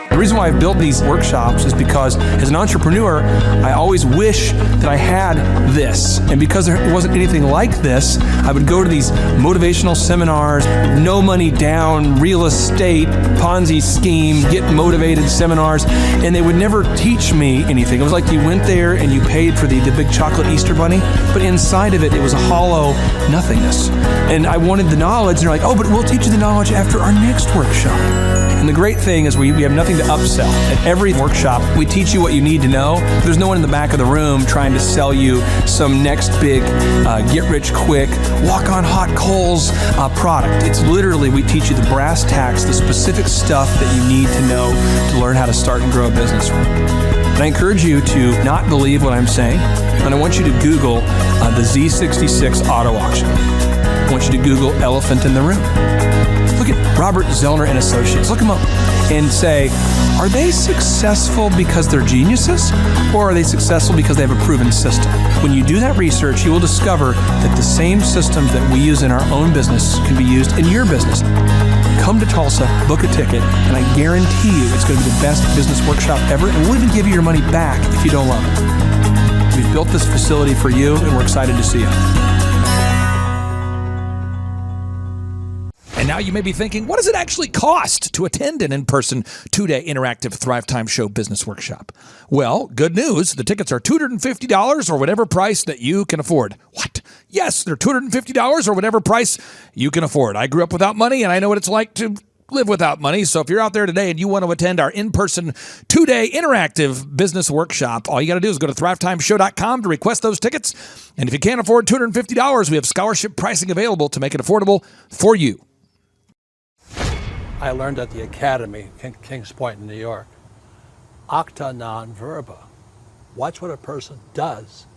The reason why I've built these workshops is because as an entrepreneur, I always wish that I had this. And because there wasn't anything like this, I would go to these motivational seminars, no money down, real estate, Ponzi scheme, get motivated seminars, and they would never teach me anything. It was like you went there and you paid for the big chocolate Easter bunny, but inside of it, it was a hollow nothingness. And I wanted the knowledge, and they're like, oh, but we'll teach you the knowledge after our next workshop. And the great thing is we have nothing to upsell. At every workshop, we teach you what you need to know. There's no one in the back of the room trying to sell you some next big get-rich-quick, walk-on-hot-coals product. It's literally, we teach you the brass tacks, the specific stuff that you need to know to learn how to start and grow a business. And I encourage you to not believe what I'm saying, and I want you to Google the Z66 auto auction. I want you to Google elephant in the room. Look at Robert Zellner and Associates. Look them up and say, are they successful because they're geniuses, or are they successful because they have a proven system? When you do that research, you will discover that the same systems that we use in our own business can be used in your business. Come to Tulsa, book a ticket, and I guarantee you it's going to be the best business workshop ever, and we'll even give you your money back if you don't love it. We've built this facility for you, and we're excited to see you. And now you may be thinking, what does it actually cost to attend an in-person 2-day interactive Thrive Time Show business workshop? Well, good news. The tickets are $250 or whatever price that you can afford. What? Yes, they're $250 or whatever price you can afford. I grew up without money, and I know what it's like to live without money. So if you're out there today and you want to attend our in-person 2-day interactive business workshop, all you got to do is go to thrivetimeshow.com to request those tickets. And if you can't afford $250, we have scholarship pricing available to make it affordable for you. I learned at the Academy, Kings Point in New York. Acta non verba. Watch what a person does,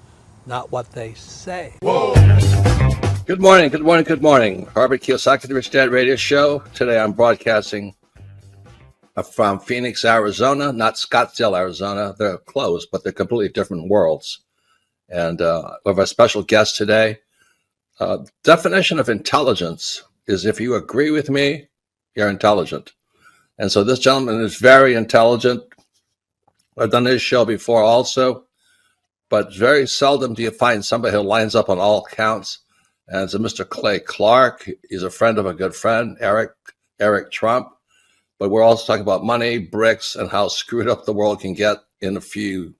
not what they say. Good morning, good morning, good morning. Robert Kiyosaki, the Rich Dad Radio Show. Today I'm broadcasting from Phoenix, Arizona, not Scottsdale, Arizona. They're close, but they're completely different worlds. And we have a special guest today. Definition of intelligence is if you agree with me, you're intelligent. And so this gentleman is very intelligent. I've done this show before also, but very seldom do you find somebody who lines up on all counts. And it's a Mr. Clay Clark. He's a friend of a good friend, Eric Trump. But we're also talking about money, bricks, and how screwed up the world can get in a few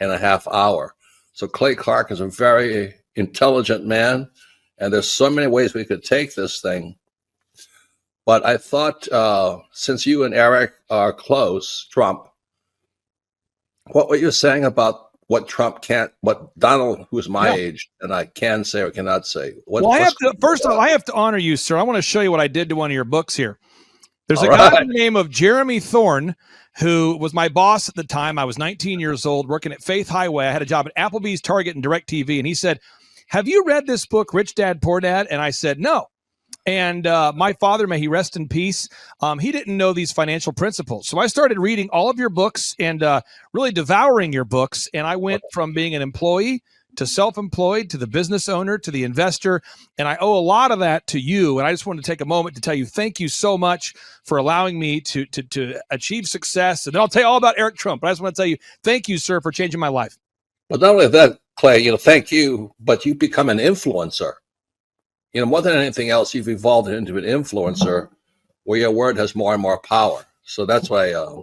and a half hours. So Clay Clark is a very intelligent man, and there's so many ways we could take this thing. But I thought, since you and Eric are close, Trump, what were you saying about what Trump can't, what Donald, who's my age, and I can say or cannot say? First of all, I have to honor you, sir. I want to show you what I did to one of your books here. There's a guy by the name of Jeremy Thorne, who was my boss at the time. I was 19 years old, working at Faith Highway. I had a job at Applebee's, Target, and DirecTV. And he said, "Have you read this book, Rich Dad, Poor Dad?" And I said, "No." And my father, may he rest in peace, he didn't know these financial principles. So I started reading all of your books and really devouring your books. And I went from being an employee to self-employed to the business owner to the investor. And I owe a lot of that to you. And I just wanted to take a moment to tell you thank you so much for allowing me to achieve success. And then I'll tell you all about Eric Trump. But I just want to tell you thank you, sir, for changing my life. But not only that, Clay, thank you, but you become an influencer. More than anything else, you've evolved into an influencer where your word has more and more power. So that's why I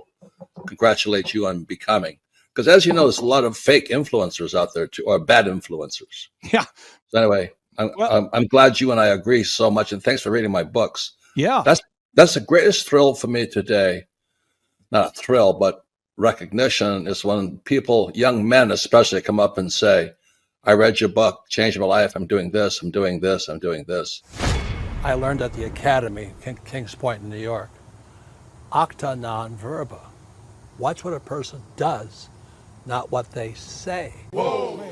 congratulate you on becoming. Because as you know, there's a lot of fake influencers out there too, or bad influencers. Yeah. So anyway, I'm glad you and I agree so much, and thanks for reading my books. Yeah. That's the greatest thrill for me today. Not a thrill, but recognition is when people, young men especially, come up and say, "I read your book, changed my life. I'm doing this, I'm doing this, I'm doing this." I learned at the Academy, Kings Point in New York. Acta non verba. Watch what a person does, not what they say. Whoa.